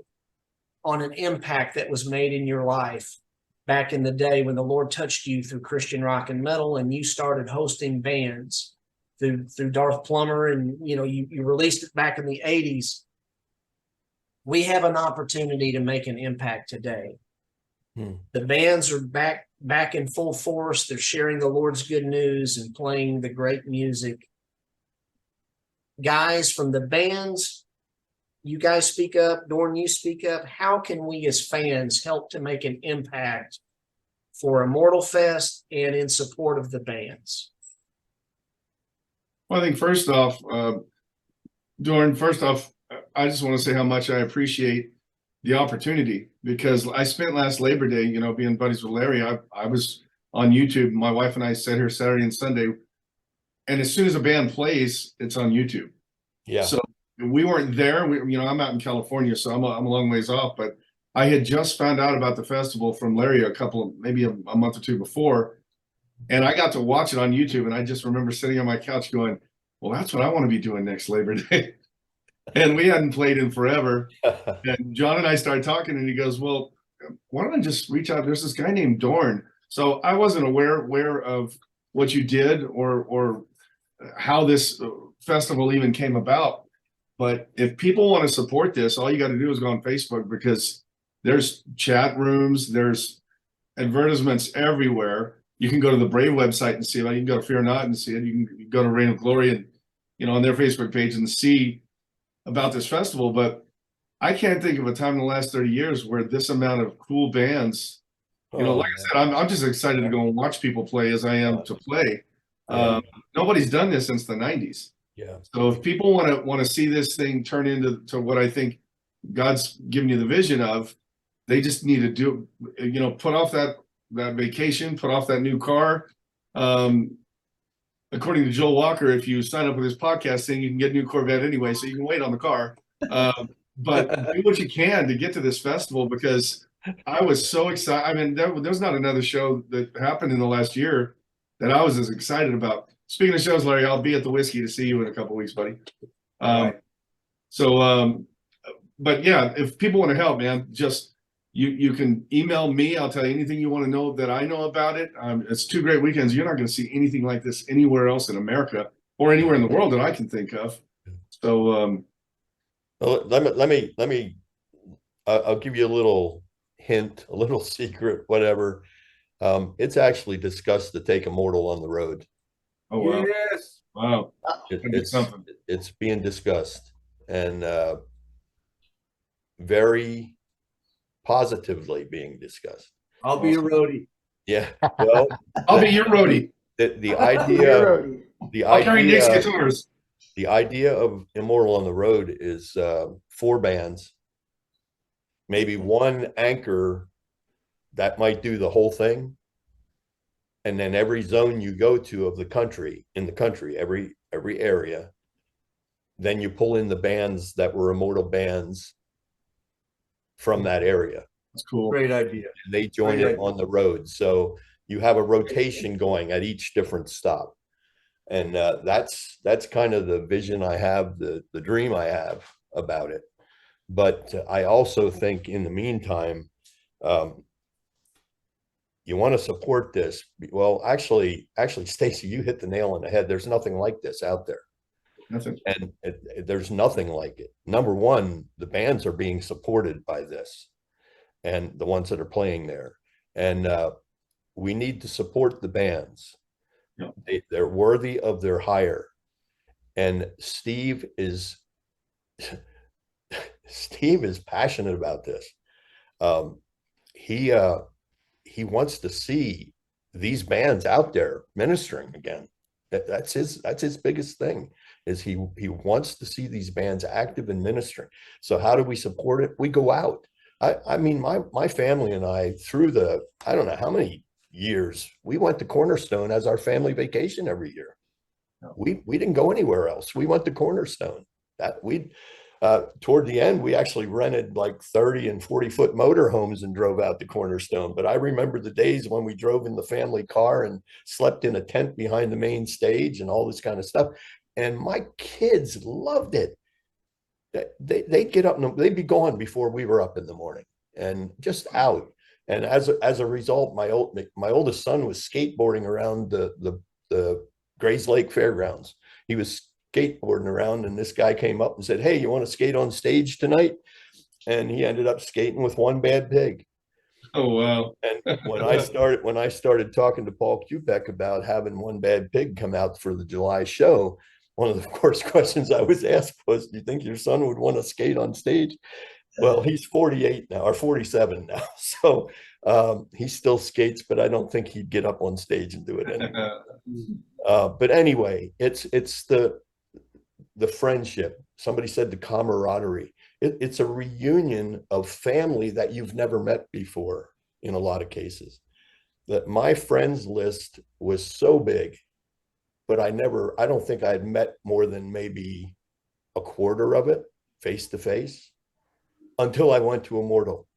on an impact that was made in your life back in the day when the Lord touched you through Christian rock and metal, and you started hosting bands through Darthplumber, and you released it back in the 80s. We have an opportunity to make an impact today. The bands are back in full force. They're sharing the Lord's good news and playing the great music. Guys from the bands, you guys speak up. Dorn, you speak up. How can we as fans help to make an impact for Immortal Fest and in support of the bands?
Well, I think first off, Dorn, I just want to say how much I appreciate the opportunity, because I spent last Labor Day, being buddies with Larry. I was on YouTube. My wife and I sat here Saturday and Sunday, and as soon as a band plays, it's on YouTube.
Yeah.
So we weren't there. I'm out in California, so I'm a long ways off. But I had just found out about the festival from Larry maybe a month or two before, and I got to watch it on YouTube. And I just remember sitting on my couch going, "Well, that's what I want to be doing next Labor Day." And we hadn't played in forever. And John and I started talking, and he goes, "Well, why don't I just reach out? There's this guy named Dorn." So I wasn't aware of what you did or how this festival even came about. But if people want to support this, all you got to do is go on Facebook, because there's chat rooms, there's advertisements everywhere. You can go to the Brave website and see it. You can go to Fear Not and see it. You can go to Reign of Glory and on their Facebook page and see about this festival. But I can't think of a time in the last 30 years where this amount of cool bands, like I said, I'm just excited to go and watch people play as I am to play. Nobody's done this since the 90s.
Yeah.
So if people want to see this thing turn into what I think God's given you the vision of, they just need to put off that vacation, put off that new car. According to Joel Walker, if you sign up with his podcast thing, you can get a new Corvette anyway, so you can wait on the car. But do what you can to get to this festival, because I was so excited. I mean, there's not another show that happened in the last year that I was as excited about. Speaking of shows, Larry, I'll be at the Whiskey to see you in a couple of weeks, buddy. But yeah, if people want to help, man, just you can email me. I'll tell you anything you want to know that I know about it. It's 2 great weekends. You're not going to see anything like this anywhere else in America or anywhere in the world that I can think of. So
let me I'll give you a little hint, a little secret, whatever. It's actually discussed to take Immortal on the road.
Oh wow!
Yes.
Wow,
It's being discussed, and very positively being discussed.
I'll be a roadie.
Yeah, well,
I'll be your roadie.
the idea,
Zero.
the
I'll carry Nick's
idea,
guitars.
the idea of Immortal on the Road is 4 bands, maybe one anchor that might do the whole thing. And then every zone you go to of the country, every area, then you pull in the bands that were Immortal bands from that area.
That's cool.
Great idea.
And they join
Great
it on the road. So you have a rotation going at each different stop. And that's kind of the vision I have, the dream I have about it. But I also think in the meantime, you want to support this. Well, actually, Stacey, you hit the nail on the head. There's nothing like this out there.
Nothing.
And there's nothing like it. Number one, the bands are being supported by this, and the ones that are playing there. And we need to support the bands.
Yeah.
They're worthy of their hire. And Steve is passionate about this. He wants to see these bands out there ministering again. That's his biggest thing, is he wants to see these bands active and ministering. So how do we support it? We go out. I mean, my family and I, through I don't know how many years, we went to Cornerstone as our family vacation every year. We didn't go anywhere else. We went to Cornerstone. Toward the end, we actually rented like 30 and 40-foot motorhomes and drove out to Cornerstone. But I remember the days when we drove in the family car and slept in a tent behind the main stage and all this kind of stuff. And my kids loved it. They'd get up and they'd be gone before we were up in the morning and just out. And as a result, my oldest son was skateboarding around the Grays Lake Fairgrounds. He was skateboarding around, and this guy came up and said, "Hey, you want to skate on stage tonight?" And he ended up skating with One Bad Pig.
Oh wow.
And when I started talking to Paul Kubek about having One Bad Pig come out for the July show, one of the first questions I was asked was, "Do you think your son would want to skate on stage?" Well, he's 48 now, or 47 now, so he still skates, but I don't think he'd get up on stage and do it anymore. But anyway, it's the friendship. Somebody said the camaraderie. It's a reunion of family that you've never met before in a lot of cases. That my friends list was so big, but I don't think I'd met more than maybe a quarter of it face to face until I went to Immortal.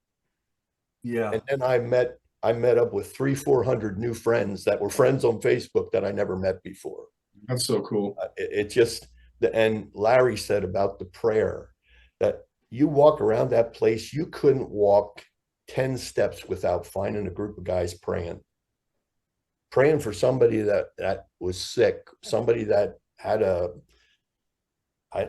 Yeah.
And then I met up with 300-400 new friends that were friends on Facebook that I never met before.
That's so cool.
It just, and Larry said about the prayer, that you walk around that place, you couldn't walk 10 steps without finding a group of guys praying for somebody that was sick, somebody that had I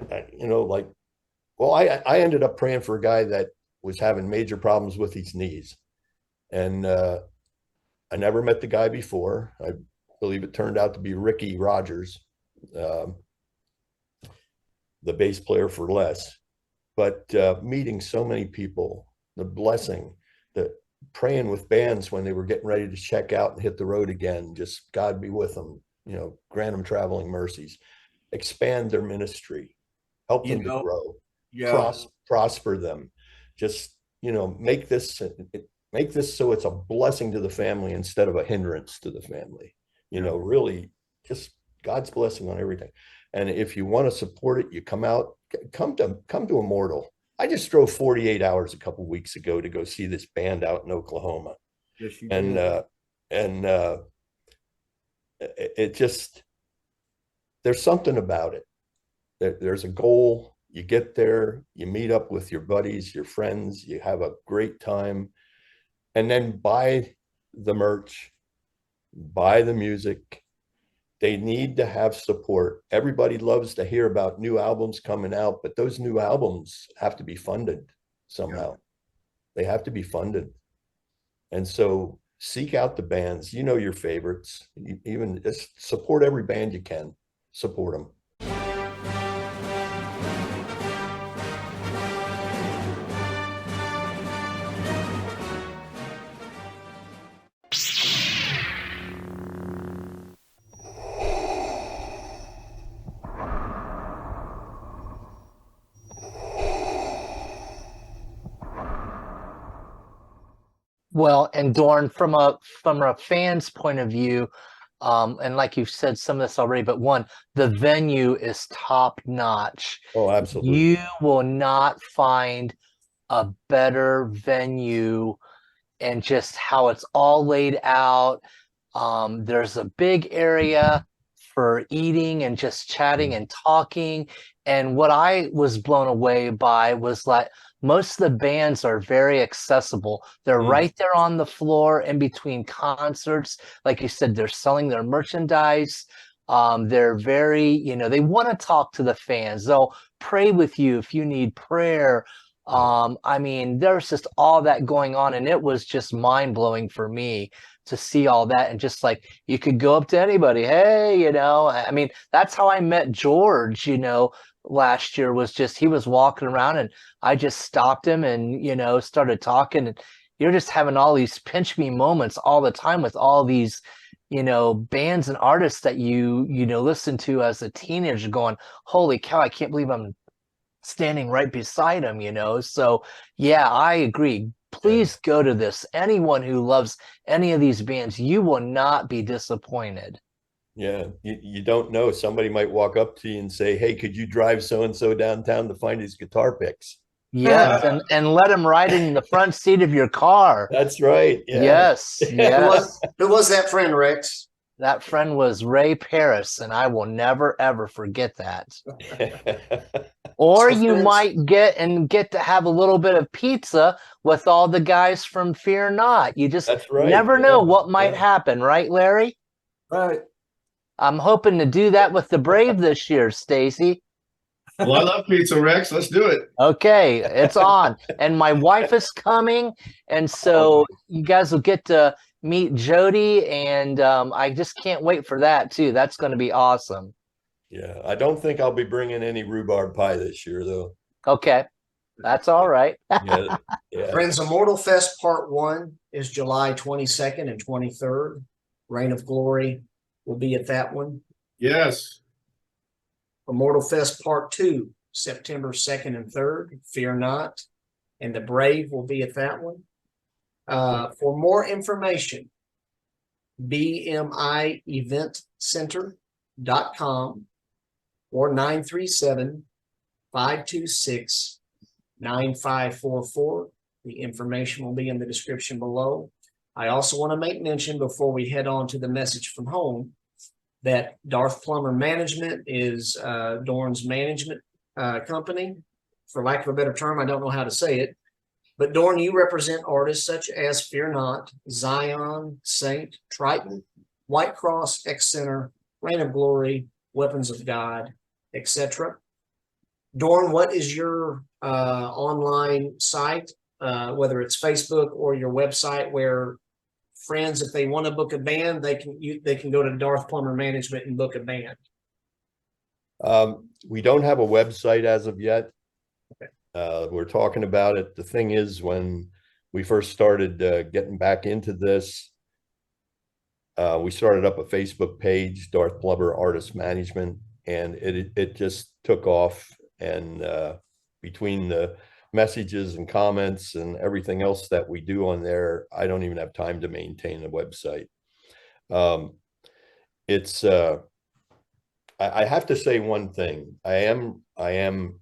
ended up praying for a guy that was having major problems with his knees. And I never met the guy before. I believe it turned out to be Ricky Rogers, the bass player for Les. But meeting so many people, the blessing, the praying with bands when they were getting ready to check out and hit the road again, just God be with them, grant them traveling mercies, expand their ministry, help them to grow, prosper them, just, make this so it's a blessing to the family instead of a hindrance to the family, really just God's blessing on everything. And if you want to support it, you come to Immortal. I just drove 48 hours a couple of weeks ago to go see this band out in Oklahoma.
Yes, you
and
did.
It just, there's something about it. There's a goal. You get there, you meet up with your buddies, your friends, you have a great time, and then buy the merch, buy the music. They need to have support. Everybody loves to hear about new albums coming out, but those new albums have to be funded somehow. Yeah. They have to be funded. And so seek out the bands, your favorites, even just support every band you can, support them.
Well, and Dorn, from a fan's point of view, and like you've said some of this already, but one, the venue is top notch.
Oh, absolutely.
You will not find a better venue, and just how it's all laid out. There's a big area for eating and just chatting and talking. And what I was blown away by was like most of the bands are very accessible. They're right there on the floor in between concerts. Like you said, they're selling their merchandise. They're very, they want to talk to the fans. They'll pray with you if you need prayer. I mean, there's just all that going on, and it was just mind-blowing for me to see all that. And just like you could go up to anybody, hey, I mean, that's how I met George, last year. Was just he was walking around and I just stopped him and started talking, and you're just having all these pinch me moments all the time with all these bands and artists that you listen to as a teenager, going, holy cow, I can't believe I'm standing right beside him, so yeah, I agree. Please go to this. Anyone who loves any of these bands, you will not be disappointed.
Yeah, you don't know. Somebody might walk up to you and say, hey, could you drive so-and-so downtown to find his guitar picks?
Yes, and let him ride in the front seat of your car.
That's right. Yeah.
Yes, yes.
Who was that friend, Rex?
That friend was Ray Paris, and I will never, ever forget that. Or
So
you
friends-
might get to have a little bit of pizza with all the guys from Fear Not. You just
That's right.
never know
Yeah,
what might
yeah.
happen, right, Larry?
Right.
I'm hoping to do that with the Brave this year, Stacy.
Well, I love pizza, Rex. Let's do it.
Okay, it's on. And my wife is coming, and so you guys will get to meet Jody, and I just can't wait for that too. That's going to be awesome.
Yeah, I don't think I'll be bringing any rhubarb pie this year, though.
Okay, that's all right.
Yeah, yeah.
Friends, Immortal Fest Part 1 is July 22nd and 23rd. Reign of Glory will be at that one.
Yes.
Immortal Fest Part 2, September 2nd and 3rd. Fear Not. And the Brave will be at that one. For more information, bmieventcenter.com or 937-526-9544. The information will be in the description below. I also want to make mention before we head on to the message from home that Darthplumber Management is Dorn's management company. For lack of a better term, I don't know how to say it. But Dorn, you represent artists such as Fear Not, Zion, Saint, Triton, White Cross, X Center, Reign of Glory, Weapons of God, etc. Dorn, what is your online site, whether it's Facebook or your website, where friends, if they want to book a band, they can go to Darthplumber Management and book a band?
We don't have a website as of yet.
Okay.
We're talking about it. The thing is, when we first started getting back into this, we started up a Facebook page, Darthplumber Artist Management, and it just took off. And between the messages and comments and everything else that we do on there, I don't even have time to maintain a website. I have to say one thing. I am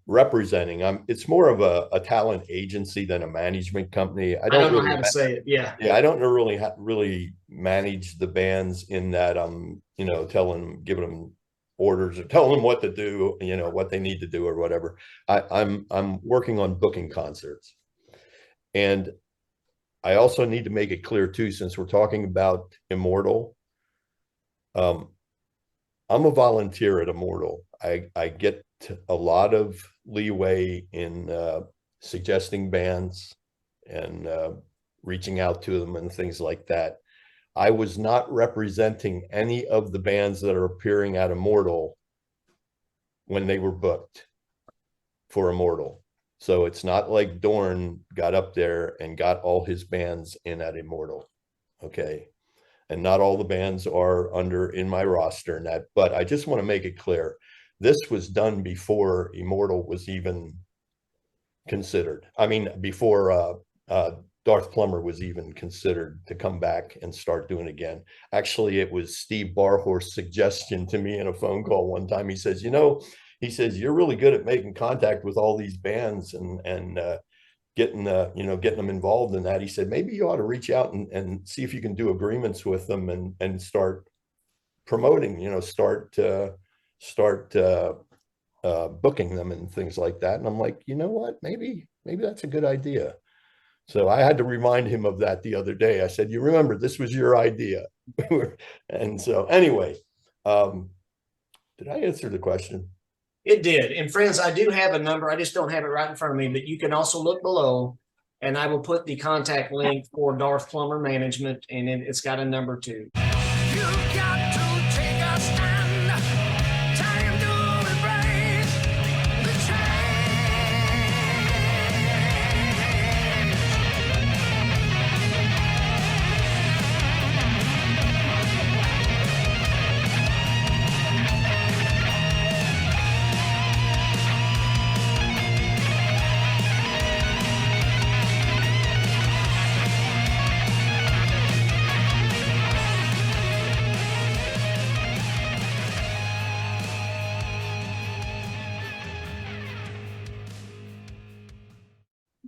representing. It's more of a talent agency than a management company. I don't
know
really
how to say it. Yeah.
I don't really manage the bands in that I'm, giving them orders or telling them what to do, what they need to do or whatever. I'm working on booking concerts. And I also need to make it clear too, since we're talking about Immortal, I'm a volunteer at Immortal. I get a lot of leeway in suggesting bands and reaching out to them and things like that. I was not representing any of the bands that are appearing at Immortal when they were booked for Immortal. So it's not like Dorn got up there and got all his bands in at Immortal. Okay. And not all the bands are in my roster and that, but I just want to make it clear. This was done before Immortal was even considered. I mean, before Darthplumber was even considered to come back and start doing it again. Actually, it was Steve Barhorst's suggestion to me in a phone call one time. He says, he says, you're really good at making contact with all these bands and getting them involved in that. He said, maybe you ought to reach out and see if you can do agreements with them and start promoting, start booking them and things like that. And I'm like, you know what, maybe that's a good idea. So I had to remind him of that the other day. I said, you remember, this was your idea. And so anyway, did I answer the question?
It did. And friends, I do have a number. I just don't have it right in front of me, but you can also look below, and I will put the contact link for Darthplumber Management, and it's got a number too.
You've got to take a stand. Time to embrace the change.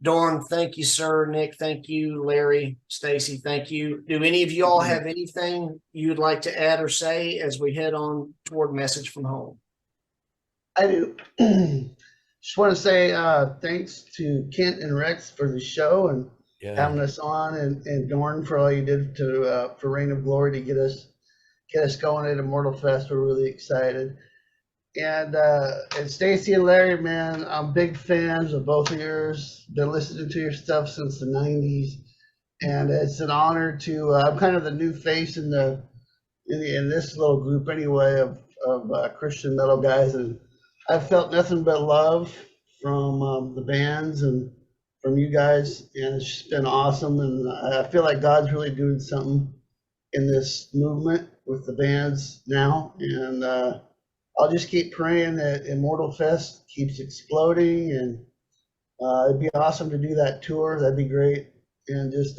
Dorn, thank you, sir. Nick, thank you. Larry, Stacy, thank you. Do any of you all have anything you'd like to add or say as we head on toward Message from Home?
I do. Just want to say thanks to Kent and Rex for the show and having us on, and Dorn for all you did for Reign of Glory to get us going at Immortal Fest. We're really excited. And Stacy and Larry, man, I'm big fans of both of yours. Been listening to your stuff since the 90s, and it's an honor to. I'm kind of the new face in this little group anyway of Christian metal guys, and I've felt nothing but love from the bands and from you guys, and it's just been awesome. And I feel like God's really doing something in this movement with the bands now, and I'll just keep praying that Immortal Fest keeps exploding, and it'd be awesome to do that tour. That'd be great. And just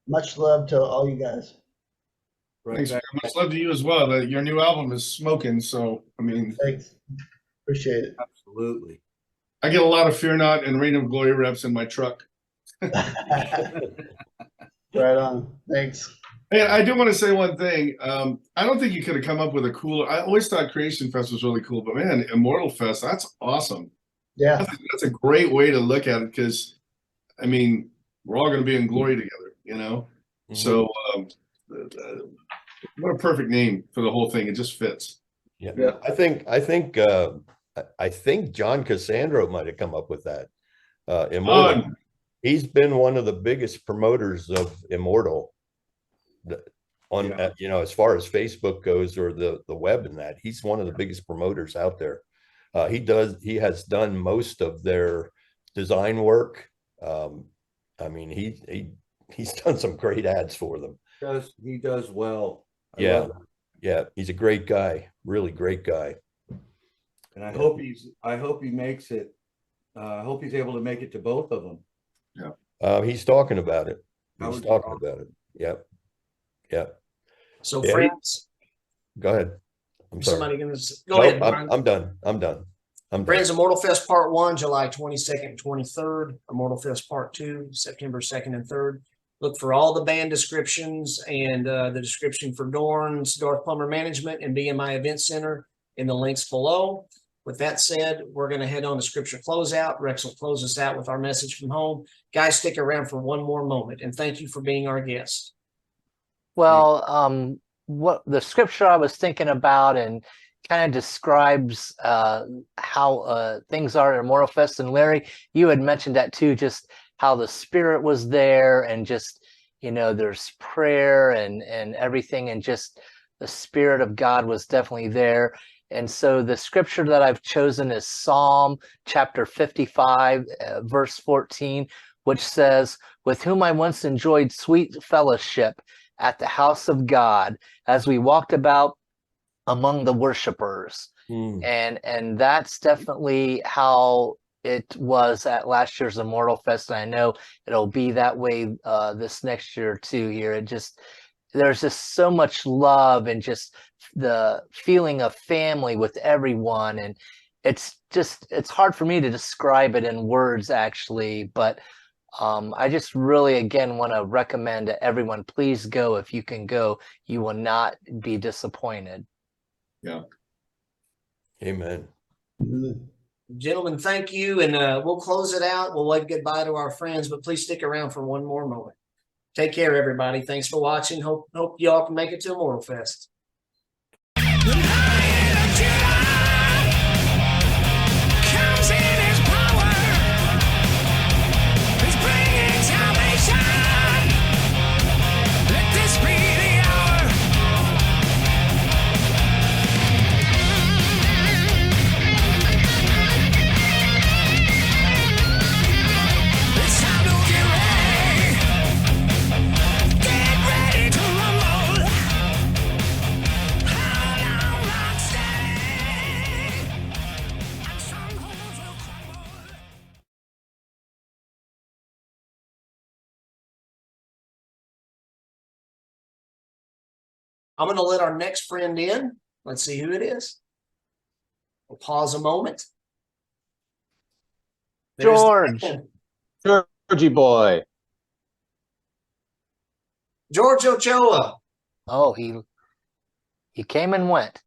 much love to all you guys.
Thanks, man. Much love to you as well. Your new album is smoking, so I mean,
thanks. Appreciate it.
Absolutely.
I get a lot of Fear Not and Reign of Glory reps in my truck.
Right on. Thanks.
Hey, I do want to say one thing. I don't think you could have come up with a cooler. I always thought Creation Fest was really cool, but man, Immortal Fest, that's awesome.
Yeah.
That's a great way to look at it, because, I mean, we're all going to be in glory together, Mm-hmm. So what a perfect name for the whole thing. It just fits.
Yeah. I think John Cassandro might have come up with that. Immortal. He's been one of the biggest promoters of Immortal. As far as Facebook goes, or the web and that, he's one of the biggest promoters out there. He has done most of their design work. I mean, he's done some great ads for them.
He does well.
Yeah, he's a great guy, really great guy.
And I hope he makes it. I hope he's able to make it to both of them.
Yeah. He's talking about it. He's talking about it. Yep. Yeah.
So friends,
go ahead. I'm sorry.
Somebody gonna go ahead.
I'm done.
Friends, Immortal Fest Part 1, July 22nd and 23rd. Immortal Fest Part 2, September 2nd and 3rd. Look for all the band descriptions and the description for Dorn's Darthplumber Management and BMI Event Center in the links below. With that said, we're going to head on to Scripture Closeout. Rex will close us out with our Message from Home. Guys, stick around for one more moment, and thank you for being our guest.
Well, what the scripture I was thinking about and kind of describes how things are at Immortal Fest. And Larry, you had mentioned that too, just how the Spirit was there, and just, there's prayer and everything, and just the Spirit of God was definitely there. And so the scripture that I've chosen is Psalm chapter 55, verse 14, which says, "With whom I once enjoyed sweet fellowship at the house of God, as we walked about among the worshipers." And that's definitely how it was at last year's Immortal Fest, and I know it'll be that way this next year too. Here, there's just so much love and just the feeling of family with everyone, and it's hard for me to describe it in words actually, but I just really again want to recommend to everyone, please go. If you can go, you will not be disappointed.
Yeah.
Amen.
Gentlemen, thank you. And we'll close it out. We'll wave goodbye to our friends, but please stick around for one more moment. Take care, everybody. Thanks for watching. Hope y'all can make it to Immortal Fest.
Comes in his power. He's bringing salvation. Let this be the hour. It's time to get ready. Get ready to rumble. Hold on, rock steady. And strongholds will crumble.
I'm going to let our next friend in. Let's see who it is. We'll pause a moment. There's the
George.
man.
Georgie boy.
George Ochoa.
Oh, he came and went.